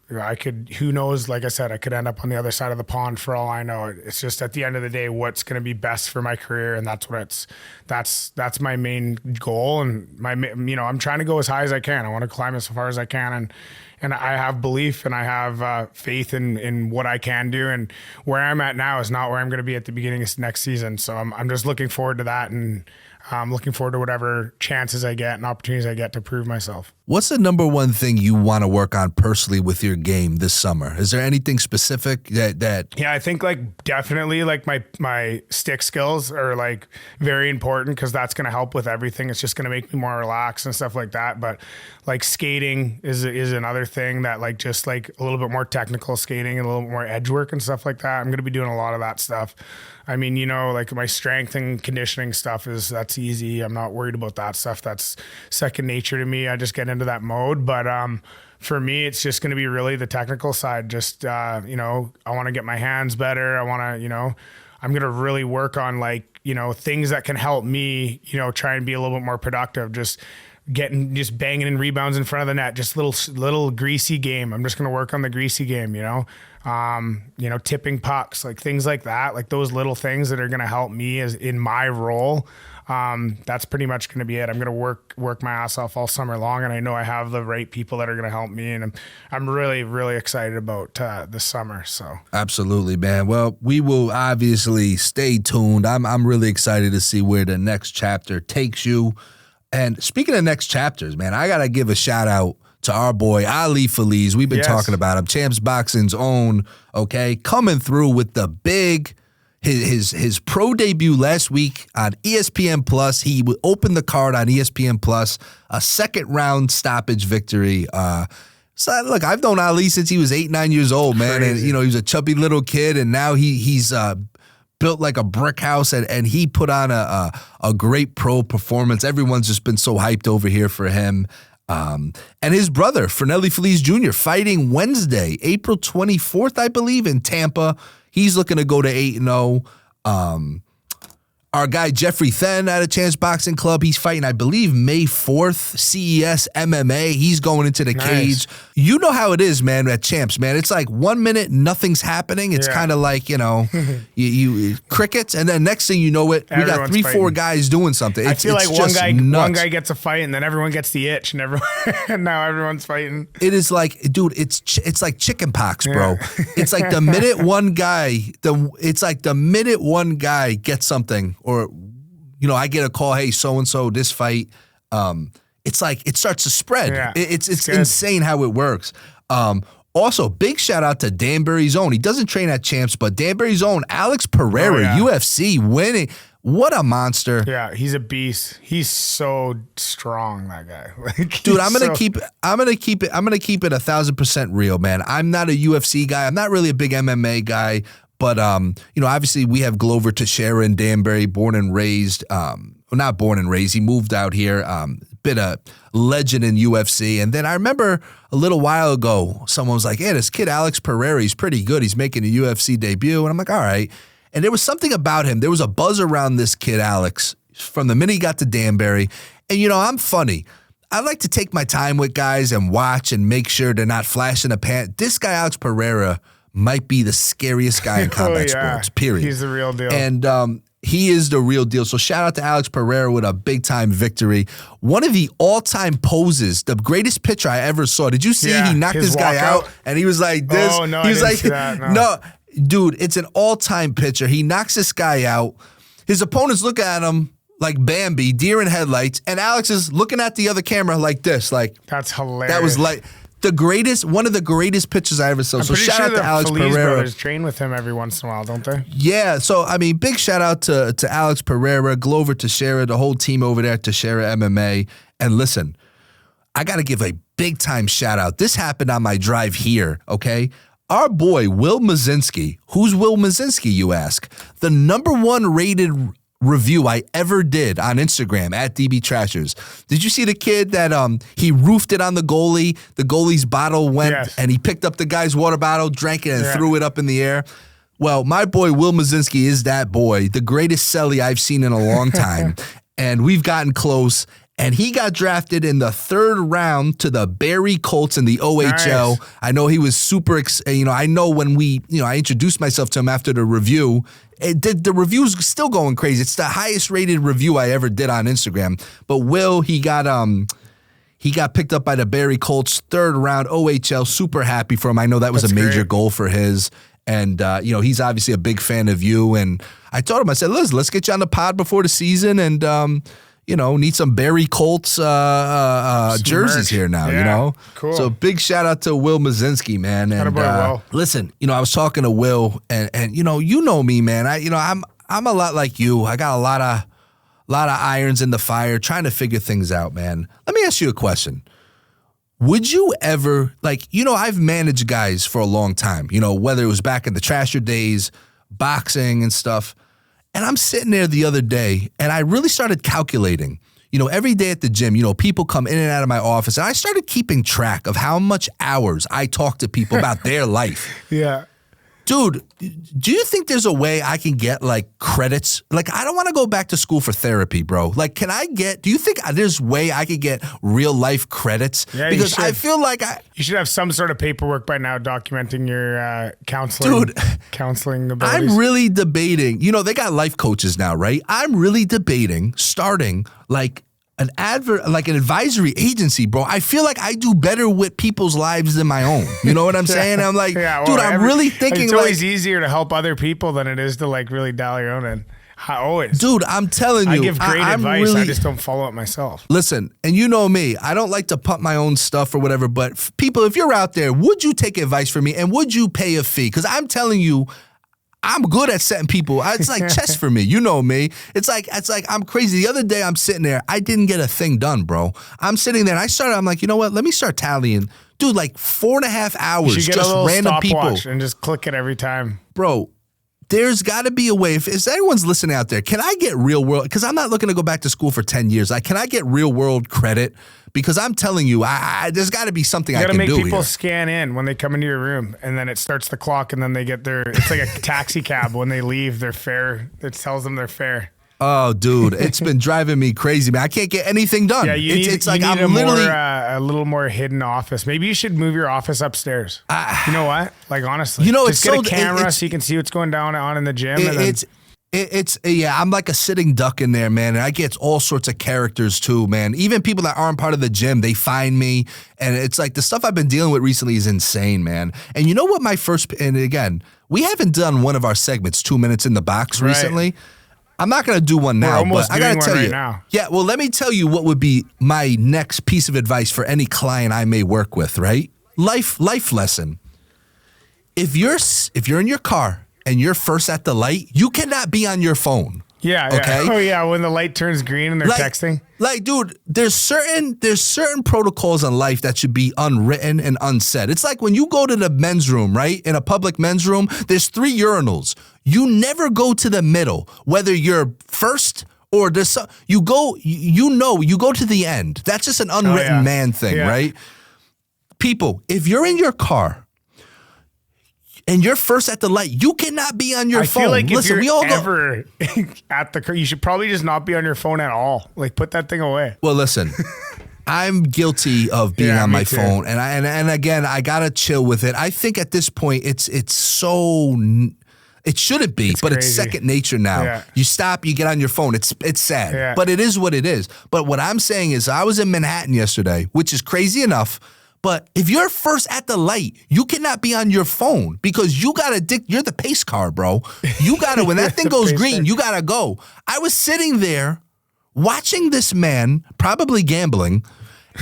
who knows, like I said, I could end up on the other side of the pond for all I know. It's just at the end of the day, what's going to be best for my career. And that's my main goal. And I'm trying to go as high as I can. I want to climb as far as I can. And I have belief and I have faith in what I can do. And where I'm at now is not where I'm going to be at the beginning of next season. So I'm just looking forward to that. And I'm looking forward to whatever chances I get and opportunities I get to prove myself. What's the number one thing you want to work on personally with your game this summer? Is there anything specific that? Yeah, I think definitely my stick skills are very important because that's going to help with everything. It's just going to make me more relaxed and stuff like that. But skating is another thing that just a little bit more technical skating and a little bit more edge work and stuff like that. I'm going to be doing a lot of that stuff. I mean, my strength and conditioning stuff that's easy. I'm not worried about that stuff. That's second nature to me. I just get into that mode. But for me, it's just going to be really the technical side. Just, I want to get my hands better. I want to, I'm going to really work on like, you know, things that can help me, you know, try and be a little bit more productive. Just banging in rebounds in front of the net, just little greasy game. I'm just going to work on the greasy game, you know, tipping pucks, like things like that, like those little things that are going to help me as in my role. That's pretty much going to be it. I'm going to work my ass off all summer long, and I know I have the right people that are going to help me, and I'm really, really excited about this summer. So absolutely, man. Well, we will obviously stay tuned. I'm really excited to see where the next chapter takes you. And speaking of next chapters, man, I got to give a shout out to our boy Ali Feliz. We've been talking about him, Champs Boxing's own, okay, coming through with the big. His pro debut last week on ESPN Plus. He opened the card on ESPN Plus, a second round stoppage victory. So look, I've known Ali since he was 8-9 years old, man. Crazy. And he was a chubby little kid, and now he's built like a brick house, and he put on a great pro performance. Everyone's just been so hyped over here for him. And his brother, Fernelli Feliz Jr., fighting Wednesday, April 24th, I believe, in Tampa. He's looking to go to 8-0. Our guy Jeffrey Then at a Chance Boxing Club, he's fighting, I believe, May 4th, CES MMA. He's going into the cage. You know how it is, man, at Champs, man. It's like 1 minute, nothing's happening. It's kind of like, you crickets, and then next thing you know it, we got 3-4 guys doing something. I feel like one guy gets a fight, and then everyone gets the itch, and and now everyone's fighting. It is like, dude, it's like chicken pox, bro. It's like the minute one guy gets something, or, I get a call, hey, so-and-so, this fight, it's like it starts to spread. Yeah, it's insane how it works. Also, big shout out to Danbury's own. He doesn't train at Champs, but Danbury's own Alex Pereira, UFC winning. What a monster. Yeah, he's a beast. He's so strong, that guy. Dude, I'm gonna keep it 1,000% real, man. I'm not a UFC guy. I'm not really a big MMA guy. But, obviously we have Glover Teixeira in Danbury, born and raised. Not born and raised. He moved out here, been a legend in UFC. And then I remember a little while ago, someone was like, hey, this kid Alex Pereira, he's pretty good. He's making a UFC debut. And I'm like, all right. And there was something about him. There was a buzz around this kid, Alex, from the minute he got to Danbury. And, I'm funny. I like to take my time with guys and watch and make sure they're not flashing a pant. This guy, Alex Pereira, might be the scariest guy in combat sports, period. He's the real deal. And he is the real deal. So shout out to Alex Pereira with a big-time victory. One of the all-time poses, the greatest picture I ever saw. Did you see he knocked this guy out and he was like this? Oh, no, he was I didn't see that, no. Dude, it's an all-time picture. He knocks this guy out. His opponents look at him like Bambi, deer in headlights, and Alex is looking at the other camera like this. Like, that's hilarious. That was like one of the greatest pictures I ever saw. So shout out to Alex Pereira. Brothers train with him every once in a while, don't they? Yeah. So, big shout out to Alex Pereira, Glover Teixeira, the whole team over there at Teixeira MMA. And listen, I got to give a big time shout out. This happened on my drive here, okay? Our boy, Will Mazinski. Who's Will Mazinski, you ask? The #1 rated review I ever did on Instagram at DB Trashers. Did you see the kid that he roofed it on the goalie? The goalie's bottle went and he picked up the guy's water bottle, drank it, and threw it up in the air. Well, my boy Will Mazinski is that boy, the greatest celly I've seen in a long time. And we've gotten close. And he got drafted in the 3rd round to the Barrie Colts in the OHL. Nice. I know he was super, I know when I introduced myself to him after the review, the review's still going crazy. It's the highest rated review I ever did on Instagram. But Will, he got picked up by the Barrie Colts, 3rd round OHL. Super happy for him. I know that was a major goal for his. And, he's obviously a big fan of you. And I told him, I said, let's get you on the pod before the season and, need some Barrie Colts jerseys here now, Cool. So big shout out to Will Mazinski, man. And listen, I was talking to Will and you know me, man. I'm a lot like you. I got a lot of irons in the fire trying to figure things out, man. Let me ask you a question. Would you ever, I've managed guys for a long time, whether it was back in the Trasher days, boxing and stuff. And I'm sitting there the other day, and I really started calculating, every day at the gym, people come in and out of my office, and I started keeping track of how much hours I talk to people about their life. Yeah. Dude, do you think there's a way I can get like credits? Like, I don't want to go back to school for therapy, bro. Like, do you think there's a way I could get real life credits? Yeah, because I feel like you should have some sort of paperwork by now documenting your counseling abilities. I'm really debating, they got life coaches now, right? I'm really debating starting like an advisory agency, bro. I feel like I do better with people's lives than my own. You know what I'm saying? I'm like, I'm really thinking it's always easier to help other people than it is to like really dial your own in. Always. Dude, I'm telling you. I give great advice. I just don't follow it myself. Listen, and you know me, I don't like to pump my own stuff or whatever, but people, if you're out there, would you take advice from me and would you pay a fee? Because I'm telling you, I'm good at setting people. It's like chess for me. You know me. It's like I'm crazy. The other day I'm sitting there. I didn't get a thing done, bro. I'm sitting there and I'm like, you know what? Let me start tallying. Dude, like 4.5 hours, you should get just a random people. And just click it every time. Bro, there's got to be a way. If anyone's listening out there, can I get real world? Because I'm not looking to go back to school for 10 years. Can I get real world credit? Because I'm telling you, there's got to be something I can do here. You got to make people scan in when they come into your room, and then it starts the clock, and then they get it's like a taxi cab when they leave their fare. It tells them their fare. Oh, dude, it's been driving me crazy, man. I can't get anything done. Yeah, you need a little more hidden office. Maybe you should move your office upstairs. You know what? Like, honestly. Just get a camera so you can see what's going on in the gym. I'm like a sitting duck in there, man. And I get all sorts of characters too, man. Even people that aren't part of the gym, they find me. And it's like the stuff I've been dealing with recently is insane, man. And you know what and again, we haven't done one of our segments, 2 minutes in the box recently. I'm not going to do one now, but I got to tell you. Now. Yeah, well, let me tell you what would be my next piece of advice for any client I may work with, right? Life lesson. If you're in your car and you're first at the light, you cannot be on your phone. Yeah. Okay. Oh yeah. When the light turns green and they're texting. Like, dude, there's certain protocols in life that should be unwritten and unsaid. It's like when you go to the men's room, right? In a public men's room, there's 3 urinals. You never go to the middle, whether you're first or you go to the end. That's just an unwritten man thing, right? People, if you're in your car and you're first at the light, you cannot be on your phone. Feel like if you're ever at the car, you should probably just not be on your phone at all. Like, put that thing away. Well, listen, I'm guilty of being on my phone, and again, I gotta chill with it. I think at this point, it's so. It shouldn't be, but it's second nature now. Yeah. You stop, you get on your phone. It's sad, but it is what it is. But what I'm saying is, I was in Manhattan yesterday, which is crazy enough. But if you're first at the light, you cannot be on your phone because you're the pace car, bro. You gotta, when that thing goes green, you gotta go. I was sitting there watching this man, probably gambling,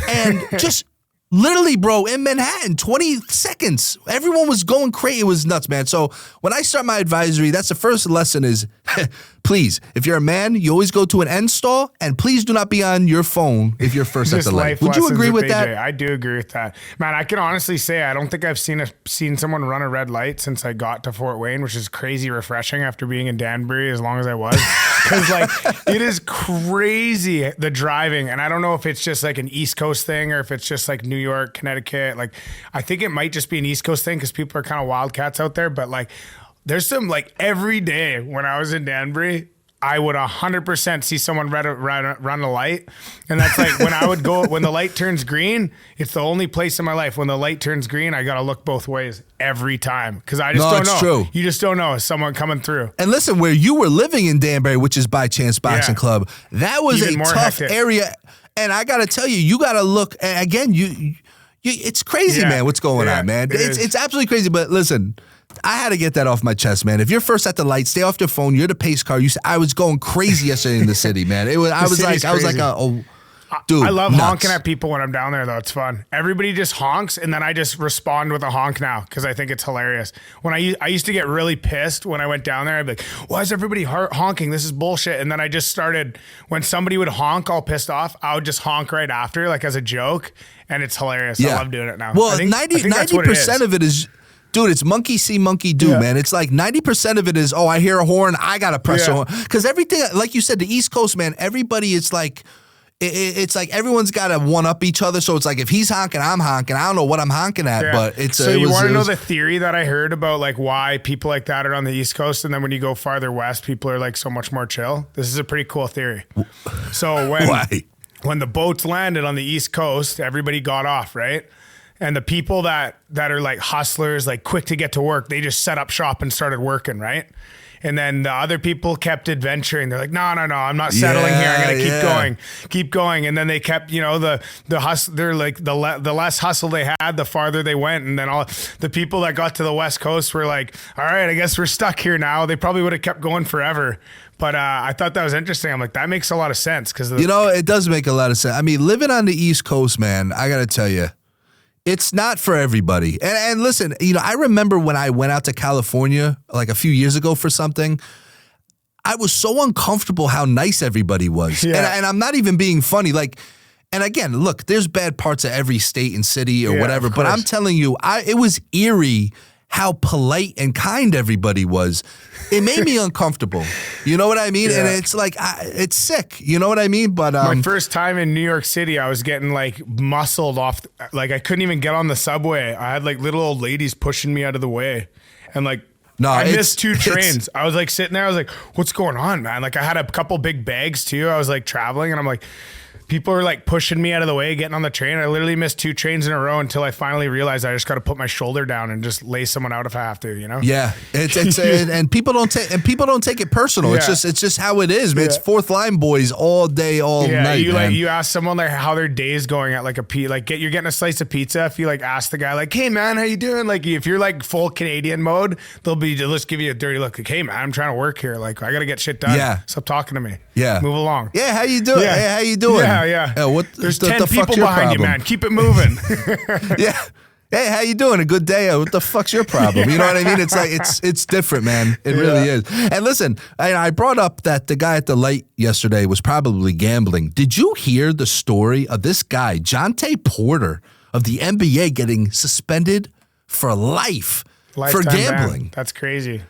and just literally, bro, in Manhattan, 20 seconds. Everyone was going crazy. It was nuts, man. So when I start my advisory, that's the first lesson is, please, if you're a man, you always go to an end stall, and please do not be on your phone if you're first at the light. Would you agree with that? I do agree with that. Man, I can honestly say I don't think I've seen someone run a red light since I got to Fort Wayne, which is crazy refreshing after being in Danbury as long as I was. Because, like, it is crazy, the driving. And I don't know if it's just, like, an East Coast thing or if it's just, like, New York, Connecticut. Like, I think it might just be an East Coast thing because people are kind of wildcats out there. But, like, there's some, like, every day when I was in Danbury, I would 100% see someone run a light. And that's like when I would go, when the light turns green, it's the only place in my life. When the light turns green, I got to look both ways every time. Cause I just don't know. True. You just don't know. Is someone coming through? And listen, where you were living in Danbury, which is By Chance Boxing Club, that was even a tough area. And I got to tell you, you got to look, and again, it's crazy, man, what's going on, man. It's absolutely crazy. But listen, I had to get that off my chest, man. If you're first at the light, stay off your phone. You're the pace car. I was going crazy yesterday in the city, man. I was like, dude, I love honking at people when I'm down there, though. It's fun. Everybody just honks, and then I just respond with a honk now because I think it's hilarious. When I used to get really pissed when I went down there, I'd be like, why is everybody honking? This is bullshit. And then I just started, when somebody would honk all pissed off, I would just honk right after, like as a joke, and it's hilarious. I love doing it now. Well, 90% of it is... Dude, it's monkey see, monkey do, man. It's like 90% of it is, I hear a horn, I got to press a horn. Because everything, like you said, the East Coast, man, everybody, it's like, it's like everyone's got to one up each other. So it's like if he's honking, I'm honking. I don't know what I'm honking at, but it's so you want to know the theory that I heard about like why people like that are on the East Coast, and then when you go farther west, people are like so much more chill. This is a pretty cool theory. So when the boats landed on the East Coast, everybody got off, right? And the people that are like hustlers, like quick to get to work, they just set up shop and started working, right? And then the other people kept adventuring. They're like, no, I'm not settling here. I'm gonna keep going. And then they kept, the hustle. They're like the less hustle they had, the farther they went. And then all the people that got to the West Coast were like, all right, I guess we're stuck here now. They probably would have kept going forever. But I thought that was interesting. I'm like, that makes a lot of sense because it does make a lot of sense. I mean, living on the East Coast, man, I gotta tell you. It's not for everybody. And listen, I remember when I went out to California like a few years ago for something, I was so uncomfortable how nice everybody was. Yeah. And I'm not even being funny. Like, and again, look, there's bad parts of every state and city or whatever, but I'm telling you, it was eerie how polite and kind everybody was. It made me uncomfortable. You know what I mean? Yeah. And it's like, it's sick. You know what I mean? But my first time in New York City, I was getting like muscled off. Like I couldn't even get on the subway. I had like little old ladies pushing me out of the way. And like, I missed 2 trains. I was like sitting there. I was like, what's going on, man? Like I had a couple big bags too. I was like traveling and I'm like, people were like pushing me out of the way, getting on the train. I literally missed 2 trains in a row until I finally realized I just got to put my shoulder down and just lay someone out if I have to, Yeah, it's and people don't take it personal. Yeah. It's just how it is, man. Yeah. It's fourth line boys all day, all night. You ask someone like how their day is going at like you're getting a slice of pizza. If you like ask the guy like, hey man, how you doing? Like if you're like full Canadian mode, they'll just give you a dirty look. Like, hey man, I'm trying to work here. Like I got to get shit done. Yeah, stop talking to me. Yeah, move along. Yeah, how you doing? Yeah. Hey, how you doing? Yeah. There's 10 the people behind you, man. Keep it moving. Yeah. Hey, how you doing? A good day? What the fuck's your problem? You know what I mean? It's like it's different, man. It really is. And listen, I brought up that the guy at the light yesterday was probably gambling. Did you hear the story of this guy, Jonte Porter of the NBA, getting suspended for life for gambling? Ban. That's crazy,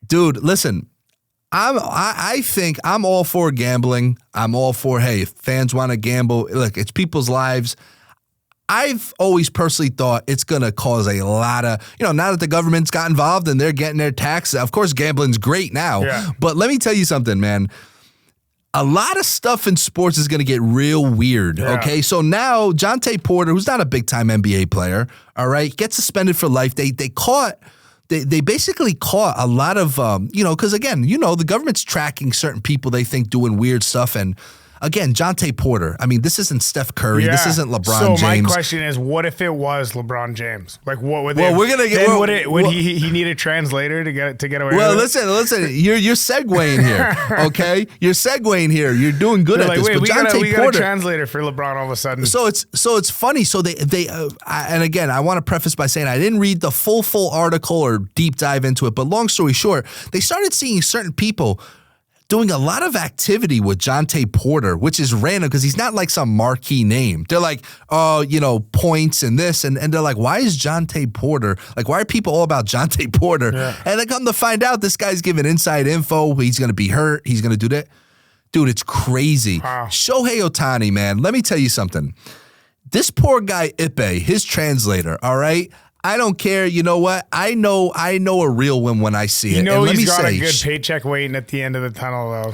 dude. Listen. I think I'm all for gambling. I'm all for, hey, if fans want to gamble, look, it's people's lives. I've always personally thought it's going to cause a lot of, now that the government's got involved and they're getting their taxes, of course, gambling's great now. But let me tell you something, man. A lot of stuff in sports is going to get real weird, okay? So now Jonte Porter, who's not a big-time NBA player, all right, gets suspended for life. They basically caught a lot of, because again, the government's tracking certain people they think doing weird stuff. And again, Jonte Porter, I mean, this isn't Steph Curry. This isn't LeBron James. So my question is, what if it was LeBron James? Like, what would they? Well, we're gonna get. Would he need a translator to get away? Well, with listen. You're segueing here, okay? You're segueing here. You're doing good at this. Wait, but we got a translator for LeBron all of a sudden. So it's funny. So they and again, I want to preface by saying I didn't read the full article or deep dive into it. But long story short, they started seeing certain people doing a lot of activity with Jonte Porter, which is random because he's not like some marquee name. They're like, points and this. And they're like, why is Jonte Porter? Like, why are people all about Jonte Porter? Yeah. And they come to find out this guy's giving inside info. He's going to be hurt. He's going to do that. Dude, it's crazy. Wow. Shohei Ohtani, man, let me tell you something. This poor guy, Ipe, his translator, all right? I don't care. You know what? I know a real win when I see it. And let me say, a good paycheck waiting at the end of the tunnel, though,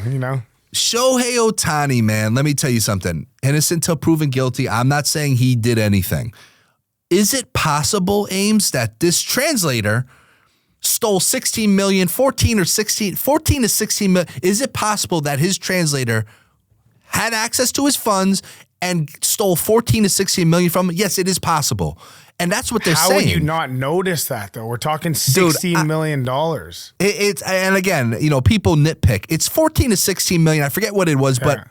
Shohei Ohtani, man, let me tell you something. Innocent till proven guilty. I'm not saying he did anything. Is it possible, Ames, that this translator stole 14 to 16 million? Is it possible that his translator had access to his funds and stole 14 to 16 million from him? Yes, it is possible. And that's what they're saying. How would you not notice that, though? We're talking $16 million. And again, people nitpick. It's 14 to 16 million. I forget what it was, but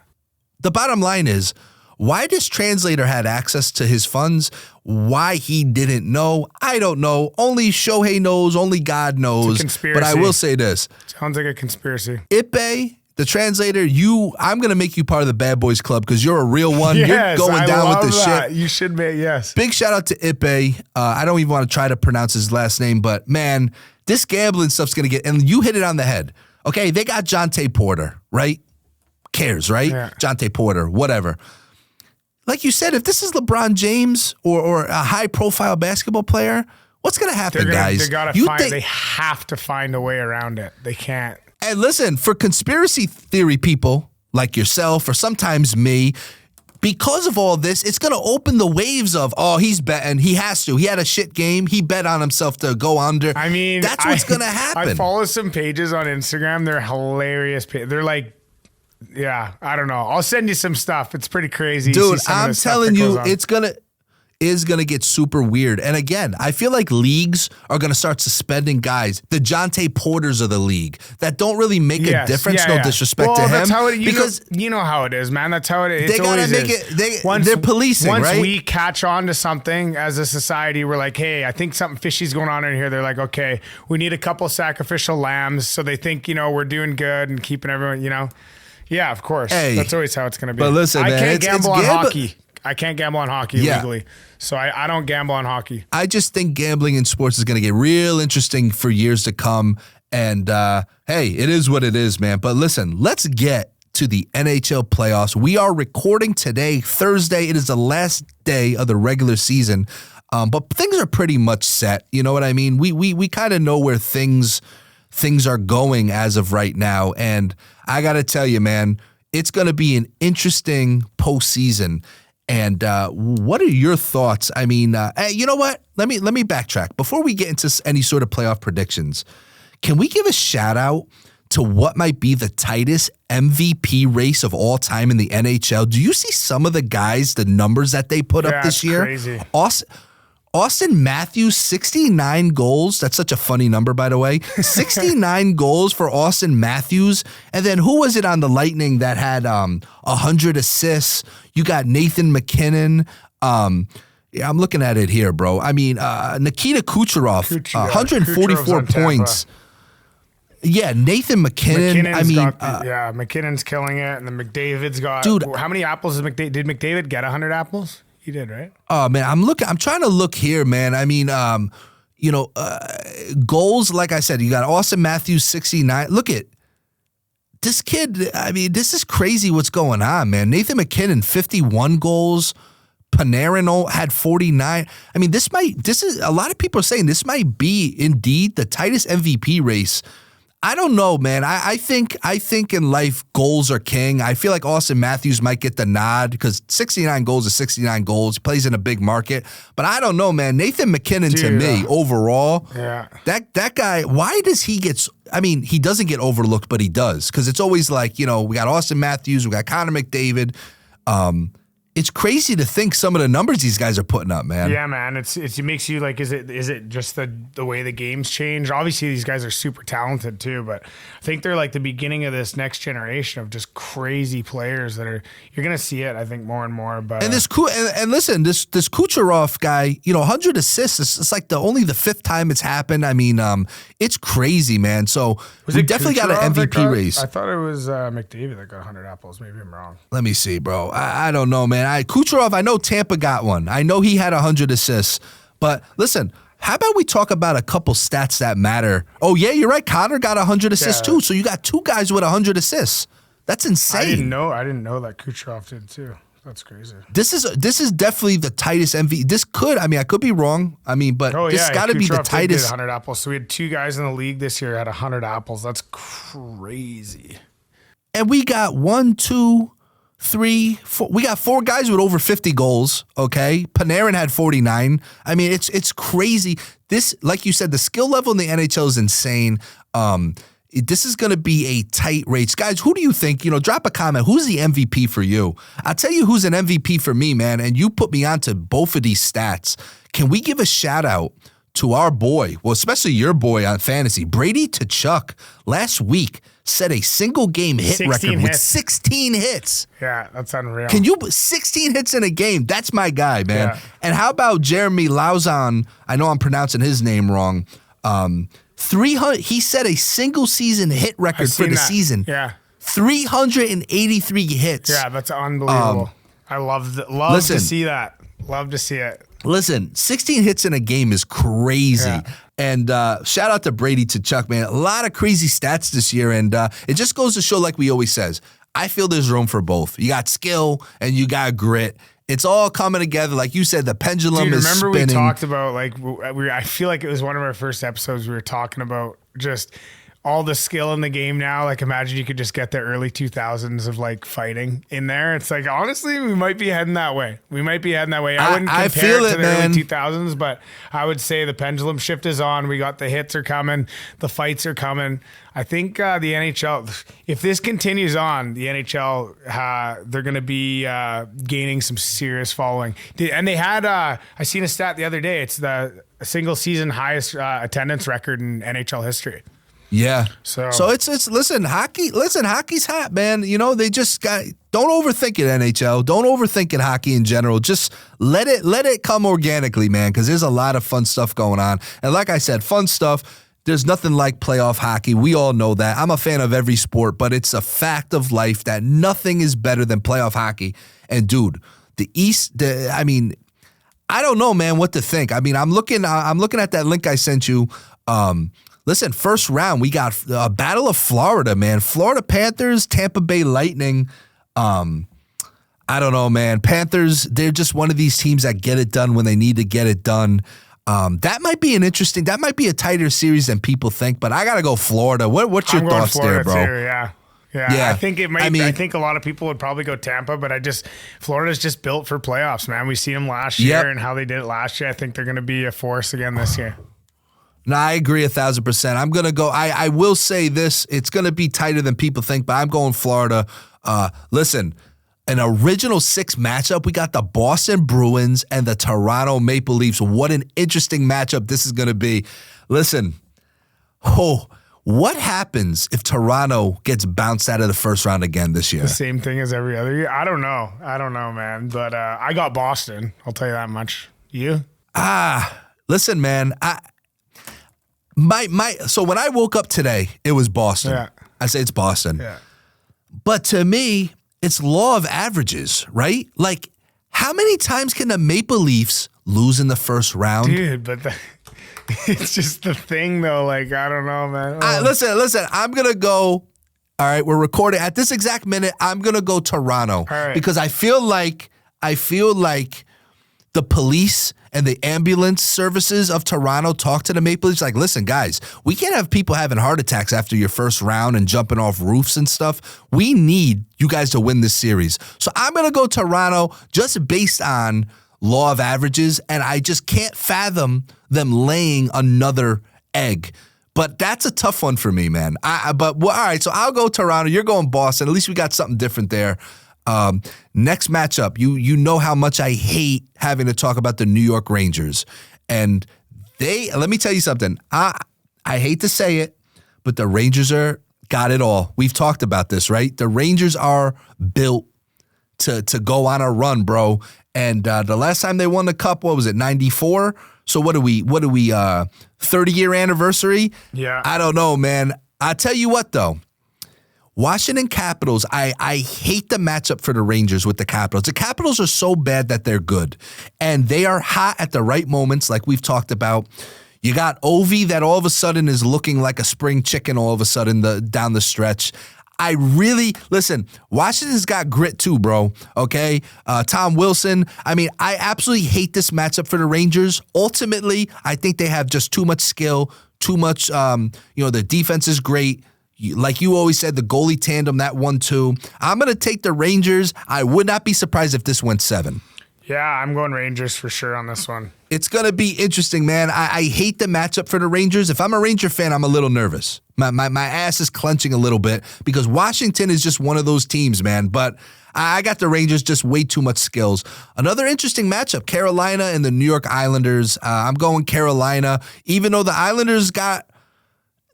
the bottom line is, why this translator had access to his funds, why he didn't know, I don't know. Only Shohei knows, only God knows. It's a conspiracy. But I will say this. Sounds like a conspiracy. Ipe, the translator, I'm going to make you part of the Bad Boys Club because you're a real one. Yes, you're going down with this that. shit. You should be, yes. Big shout out to Ipe. I don't even want to try to pronounce his last name, but man, this gambling stuff's going to get, and you hit it on the head. Okay, they got Jonte Porter, right? Cares, right? Yeah. Jonte Porter, whatever. like you said, if this is LeBron James or a high-profile basketball player, what's going to happen, guys? They have to find a way around it. They can't. And listen, for conspiracy theory people like yourself or sometimes me, because of all this, it's going to open the waves of, he's betting. He has to. He had a shit game. He bet on himself to go under. I mean, that's what's going to happen. I follow some pages on Instagram. They're hilarious. They're like, yeah, I don't know. I'll send you some stuff. It's pretty crazy. Dude, I'm telling you, is gonna get super weird. And again, I feel like leagues are gonna start suspending guys, the Jonte Porters of the league, that don't really make a difference. No disrespect to him. That's how because you know how it is, man. That's how it is. They gotta make it. They're policing, right? Once we catch on to something as a society, we're like, hey, I think something fishy's going on in here. They're like, okay, we need a couple sacrificial lambs, so they think we're doing good and keeping everyone, Yeah, of course. Hey, that's always how it's gonna be. But listen, I man, can't gamble on hockey. I can't gamble on hockey legally. So I don't gamble on hockey. I just think gambling in sports is going to get real interesting for years to come. And hey, it is what it is, man. But listen, let's get to the NHL playoffs. We are recording today, Thursday. It is the last day of the regular season. But things are pretty much set. You know what I mean? We kind of know where things are going as of right now. And I got to tell you, man, it's going to be an interesting postseason. And what are your thoughts? I mean, hey, you know what? Let me backtrack. Before we get into any sort of playoff predictions, can we give a shout out to what might be the tightest MVP race of all time in the NHL? Do you see some of the guys, the numbers that they put up this year? Crazy. Austin Matthews, 69 goals. That's such a funny number, by the way. 69 goals for Austin Matthews. And then who was it on the Lightning that had 100 assists? You got Nathan McKinnon. Yeah, I'm looking at it here, bro. I mean, Nikita Kucherov, 144 points. Yeah, Nathan McKinnon. McKinnon's killing it. And then McDavid's got... Dude, how many apples did McDavid get? 100 apples? He did, right? Oh, man, I'm trying to look here, man. I mean, goals, like I said, you got Austin Matthews, 69. Look at this kid. I mean, this is crazy what's going on, man. Nathan McKinnon, 51 goals. Panarin had 49. I mean, this is a lot of people are saying this might be indeed the tightest MVP race. I don't know, man. I think in life, goals are king. I feel like Austin Matthews might get the nod because 69 goals is 69 goals. He plays in a big market. But I don't know, man. Nathan McKinnon, to me, overall, that guy, why does he get... I mean, he doesn't get overlooked, but he does. Because it's always like, we got Austin Matthews, we got Connor McDavid. It's crazy to think some of the numbers these guys are putting up, man. Yeah, man. It makes you like, is it just the way the game's changed? Obviously, these guys are super talented too, but I think they're like the beginning of this next generation of just crazy players that are, you're gonna see it, I think, more and more. But and listen, this Kucherov guy, 100 assists. It's like only the fifth time it's happened. I mean, it's crazy, man. So we definitely got an MVP race. I thought it was McDavid that got 100 apples. Maybe I'm wrong. Let me see, bro. I don't know, man. Kucherov, I know Tampa got one. I know he had 100 assists. But listen, how about we talk about a couple stats that matter? Oh, yeah, you're right. Connor got 100 assists too. So you got two guys with 100 assists. That's insane. I didn't know that Kucherov did too. That's crazy. This is definitely the tightest MVP. This could, I could be wrong. But this got to be the tightest. 100 apples. So we had two guys in the league this year had 100 apples. That's crazy. And we got 1, 2, 3, 4. We got 4 guys with over 50 goals. Okay, Panarin had 49. I mean, it's crazy. This, like you said, the skill level in the NHL is insane. This is going to be a tight race, guys. Who do you think? Drop a comment. Who's the MVP for you? I'll tell you who's an MVP for me, man. And you put me onto both of these stats. Can we give a shout out to our boy? Well, especially your boy on fantasy, Brady Tkachuk. Last week set a single game hit record with 16 hits. Yeah, that's unreal. 16 hits in a game? That's my guy, man. Yeah. And how about Jeremy Lauzon? I know I'm pronouncing his name wrong. 300. He set a single season hit record for the season. Yeah, 383 hits. Yeah, that's unbelievable. I love to see that. Love to see it. Listen, 16 hits in a game is crazy. Yeah. And shout out to Brady Tkachuk, man. A lot of crazy stats this year. And it just goes to show, like we always says, I feel there's room for both. You got skill and you got grit. It's all coming together. Like you said, the pendulum is spinning. Remember we talked about, like, I feel like it was one of our first episodes we were talking about just all the skill in the game now. Like, imagine you could just get the early 2000s of, like, fighting in there. It's like, honestly, we might be heading that way. I wouldn't compare it to the early 2000s, but I would say the pendulum shift is on. We got the hits are coming. The fights are coming. I think the NHL, if this continues on, the NHL, they're going to be gaining some serious following. And they had, I seen a stat the other day. It's the single season highest attendance record in NHL history. Yeah. So it's hockey's hot, man. You know, they just don't overthink it, NHL. Don't overthink it, hockey in general. Just let it come organically, man, because there's a lot of fun stuff going on. And like I said, fun stuff. There's nothing like playoff hockey. We all know that. I'm a fan of every sport, but it's a fact of life that nothing is better than playoff hockey. And dude, the East, I don't know, man, what to think. I mean, I'm looking at that link I sent you. Listen, first round, we got a Battle of Florida, man. Florida Panthers, Tampa Bay Lightning. I don't know, man. Panthers, they're just one of these teams that get it done when they need to get it done. That might be a tighter series than people think, but I got to go Florida. What's your thoughts there, bro? Too, yeah. I think it might. I think a lot of people would probably go Tampa, but Florida's just built for playoffs, man. We seen them last year and how they did it last year. I think they're going to be a force again this year. No, I agree 1,000%. I'm going to go. I will say this. It's going to be tighter than people think, but I'm going Florida. Listen, an original 6 matchup. We got the Boston Bruins and the Toronto Maple Leafs. What an interesting matchup this is going to be. Listen, what happens if Toronto gets bounced out of the first round again this year? The same thing as every other year. I don't know, man. But I got Boston. I'll tell you that much. You? Listen, man. So when I woke up today, it was Boston. Yeah. I say it's Boston. Yeah. But to me, it's law of averages, right? Like, how many times can the Maple Leafs lose in the first round? Dude, but it's just the thing, though. Like, I don't know, man. Listen, I'm going to go. All right, we're recording. At this exact minute, I'm going to go Toronto. All right. Because I feel like the police and the ambulance services of Toronto talk to the Maple Leafs like, listen, guys, we can't have people having heart attacks after your first round and jumping off roofs and stuff. We need you guys to win this series. So I'm going to go Toronto just based on law of averages, and I just can't fathom them laying another egg. But that's a tough one for me, man. All right, so I'll go Toronto. You're going Boston. At least we got something different there. Next matchup, you know how much I hate having to talk about the New York Rangers. And let me tell you something. I hate to say it, but the Rangers got it all. We've talked about this, right? The Rangers are built to go on a run, bro. And the last time they won the cup, what was it, 94? So what do we 30-year anniversary? Yeah. I don't know, man. I tell you what, though. Washington Capitals, I hate the matchup for the Rangers with the Capitals. The Capitals are so bad that they're good, and they are hot at the right moments like we've talked about. You got Ovi that all of a sudden is looking like a spring chicken all of a sudden down the stretch. Listen, Washington's got grit too, bro, okay? Tom Wilson, I absolutely hate this matchup for the Rangers. Ultimately, I think they have just too much skill, too much, the defense is great. Like you always said, the goalie tandem, that 1-2. I'm going to take the Rangers. I would not be surprised if this went 7. Yeah, I'm going Rangers for sure on this one. It's going to be interesting, man. I hate the matchup for the Rangers. If I'm a Ranger fan, I'm a little nervous. My ass is clenching a little bit because Washington is just one of those teams, man. But I got the Rangers, just way too much skills. Another interesting matchup, Carolina and the New York Islanders. I'm going Carolina, even though the Islanders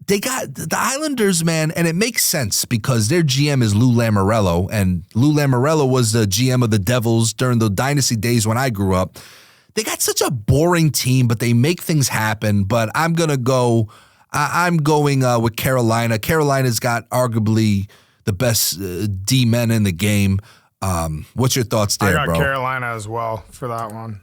They got the Islanders, man, and it makes sense because their GM is Lou Lamoriello, and Lou Lamoriello was the GM of the Devils during the dynasty days when I grew up. They got such a boring team, but they make things happen. But I'm going with Carolina. Carolina's got arguably the best D-men in the game. What's your thoughts there, I got bro? Carolina as well for that one.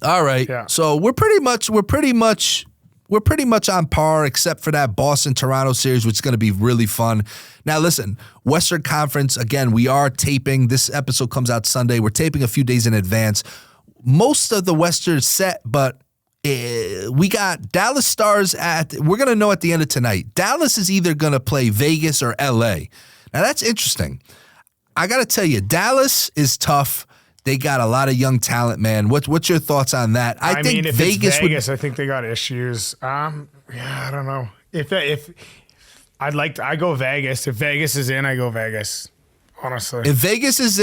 All right. Yeah. So we're pretty much we're pretty much on par except for that Boston-Toronto series, which is going to be really fun. Now, listen, Western Conference, again, we are taping. This episode comes out Sunday. We're taping a few days in advance. Most of the Western set, but we got Dallas Stars we're going to know at the end of tonight. Dallas is either going to play Vegas or LA. Now, that's interesting. I got to tell you, Dallas is tough. They got a lot of young talent, man. What's your thoughts on that? I think mean, if Vegas, I think they got issues. Yeah, I don't know. If I go Vegas. If Vegas is in, I go Vegas. Honestly, if Vegas is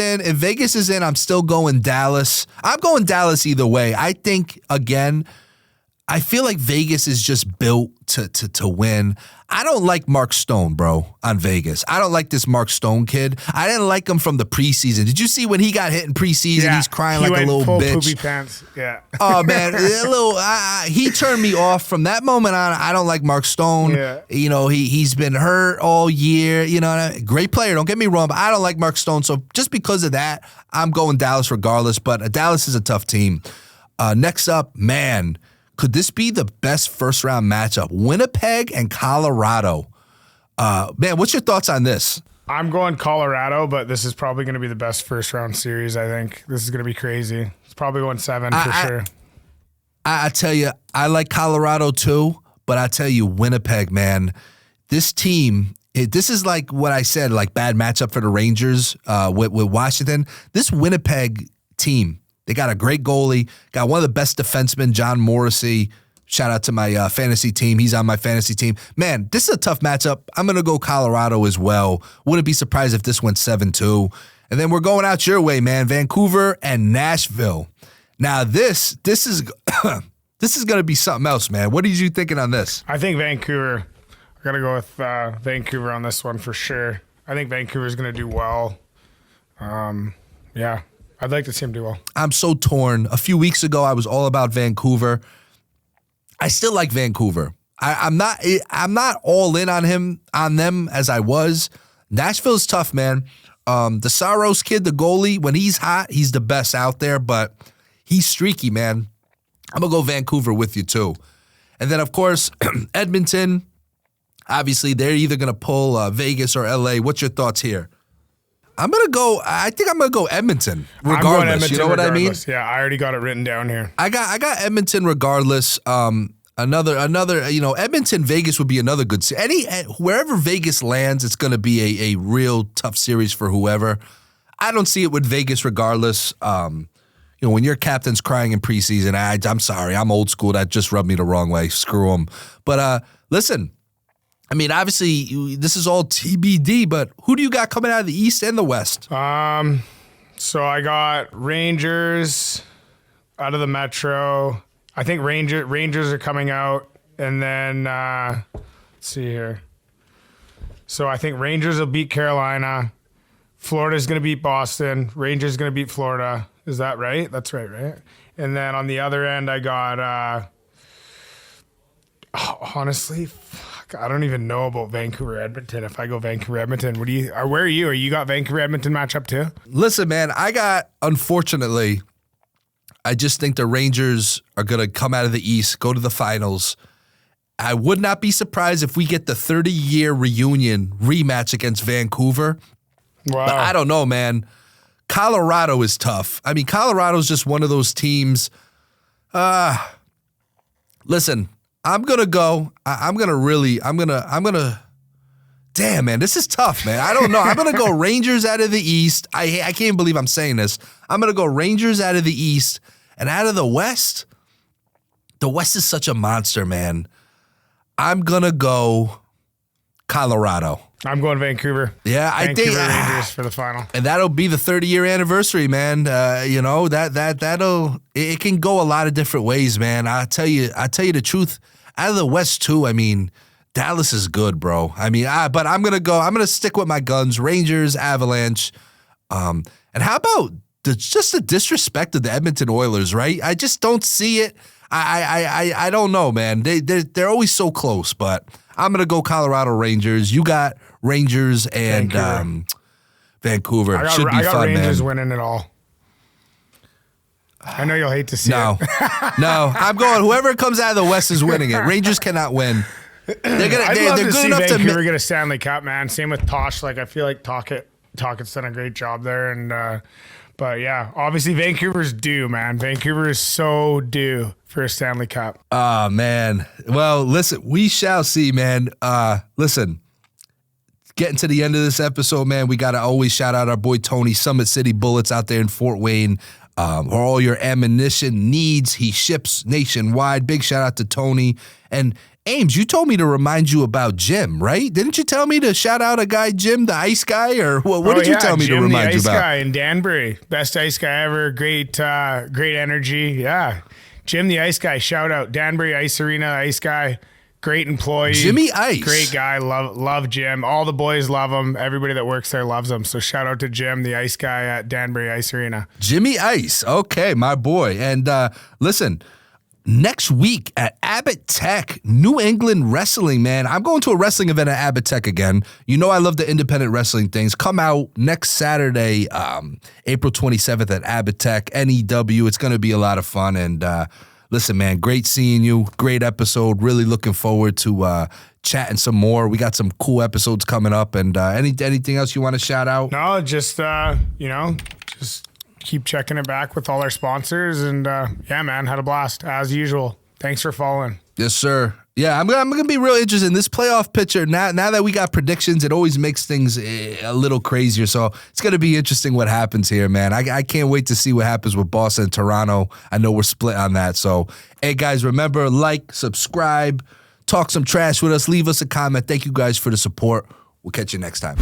in, I'm still going Dallas. I'm going Dallas either way. I think again, I feel like Vegas is just built to win. I don't like Mark Stone, bro, on Vegas. I don't like this Mark Stone kid. I didn't like him from the preseason. Did you see when he got hit in preseason? Yeah, he's crying like a little full bitch. Poopy pants. Yeah. Oh man, he turned me off from that moment on. I don't like Mark Stone. Yeah. You know, he's been hurt all year. You know, great player. Don't get me wrong, but I don't like Mark Stone. So just because of that, I'm going Dallas regardless. But Dallas is a tough team. Next up, man. Could this be the best first-round matchup? Winnipeg and Colorado. Man, what's your thoughts on this? I'm going Colorado, but this is probably going to be the best first-round series, I think. This is going to be crazy. It's probably going 7 for sure. I tell you, I like Colorado too, but I tell you, Winnipeg, man, this team, this is like what I said, like bad matchup for the Rangers with Washington. This Winnipeg team, they got a great goalie, got one of the best defensemen, John Morrissey. Shout out to my fantasy team. He's on my fantasy team. Man, this is a tough matchup. I'm going to go Colorado as well. Wouldn't be surprised if this went 7-2. And then we're going out your way, man. Vancouver and Nashville. Now, this is this is going to be something else, man. What are you thinking on this? I think Vancouver. I got to go with Vancouver on this one for sure. I think Vancouver's going to do well. Yeah. I'd like to see him do well. I'm so torn. A few weeks ago, I was all about Vancouver. I still like Vancouver. I'm not all in on them as I was. Nashville's tough, man. The Saros kid, the goalie, when he's hot, he's the best out there, but he's streaky, man. I'm going to go Vancouver with you, too. And then, of course, Edmonton. Obviously, they're either going to pull Vegas or LA. What's your thoughts here? I think I'm gonna go Edmonton regardless. Edmonton, you know what regardless. I mean? Yeah, I already got it written down here. I got Edmonton regardless. Another, Edmonton Vegas would be another good. Wherever Vegas lands, it's gonna be a real tough series for whoever. I don't see it with Vegas regardless. When your captain's crying in preseason, I'm sorry, I'm old school. That just rubbed me the wrong way. Screw them. But listen. I mean, obviously, this is all TBD, but who do you got coming out of the East and the West? So I got Rangers out of the Metro. I think Rangers are coming out, and then let's see here. So I think Rangers will beat Carolina. Florida's going to beat Boston. Rangers going to beat Florida. Is that right? That's right? And then on the other end, I got honestly. I don't even know about Vancouver Edmonton. If I go Vancouver Edmonton, where are you? You got Vancouver Edmonton matchup too? Listen, man, unfortunately, I just think the Rangers are going to come out of the East, go to the finals. I would not be surprised if we get the 30-year reunion rematch against Vancouver. Wow. But I don't know, man. Colorado is tough. I mean, Colorado's just one of those teams. Listen, I'm going to go. Damn, man, this is tough, man. I don't know. I'm going to go Rangers out of the East. I can't believe I'm saying this. I'm going to go Rangers out of the East. And out of the West is such a monster, man. I'm going to go Colorado. I'm going Vancouver. Yeah, I think Rangers for the final. And that'll be the 30-year anniversary, man. It can go a lot of different ways, man. I tell you the truth. Out of the West too, I mean, Dallas is good, bro. I mean, but I'm gonna stick with my guns. Rangers, Avalanche, and how about just the disrespect of the Edmonton Oilers, right? I just don't see it. I don't know, man. They're always so close, but I'm gonna go Colorado Rangers. You got Rangers and Vancouver. I got Should be fun, Rangers man. winning it all. I know you'll hate to see it. No, I'm going. Whoever comes out of the West is winning it. Rangers cannot win. They're good enough to Vancouver get a Stanley Cup, man. Same with Tosh. Like I feel like Tocchet's done a great job there, and but yeah, obviously Vancouver's due, man. Vancouver is so due for a Stanley Cup. Oh man. Well, listen, we shall see, man. Listen. Getting to the end of this episode, man, we got to always shout out our boy Tony, Summit City Bullets out there in Fort Wayne. For all your ammunition needs, he ships nationwide. Big shout out to Tony. And Ames, you told me to remind you about Jim, right? Didn't you tell me to shout out a guy, Jim, the ice guy? Or what did you tell me Jim, to remind you about? the ice guy in Danbury. Best ice guy ever. Great energy. Yeah. Jim, the ice guy. Shout out. Danbury Ice Arena, ice guy. Great employee. Jimmy Ice. Great guy. Love Jim. All the boys love him. Everybody that works there loves him. So shout out to Jim, the ice guy at Danbury Ice Arena. Jimmy Ice. Okay, my boy. And listen, next week at Abbott Tech, New England Wrestling, man. I'm going to a wrestling event at Abbott Tech again. You know I love the independent wrestling things. Come out next Saturday, April 27th at Abbott Tech, NEW. It's going to be a lot of fun. And listen, man, great seeing you. Great episode. Really looking forward to chatting some more. We got some cool episodes coming up. And anything else you want to shout out? No, just just keep checking it back with all our sponsors. And yeah, man, had a blast as usual. Thanks for following. Yes, sir. Yeah, I'm gonna be real interested in this playoff picture. Now that we got predictions, it always makes things a little crazier. So it's gonna be interesting what happens here, man. I can't wait to see what happens with Boston and Toronto. I know we're split on that. So, hey guys, remember, like, subscribe, talk some trash with us, leave us a comment. Thank you guys for the support. We'll catch you next time.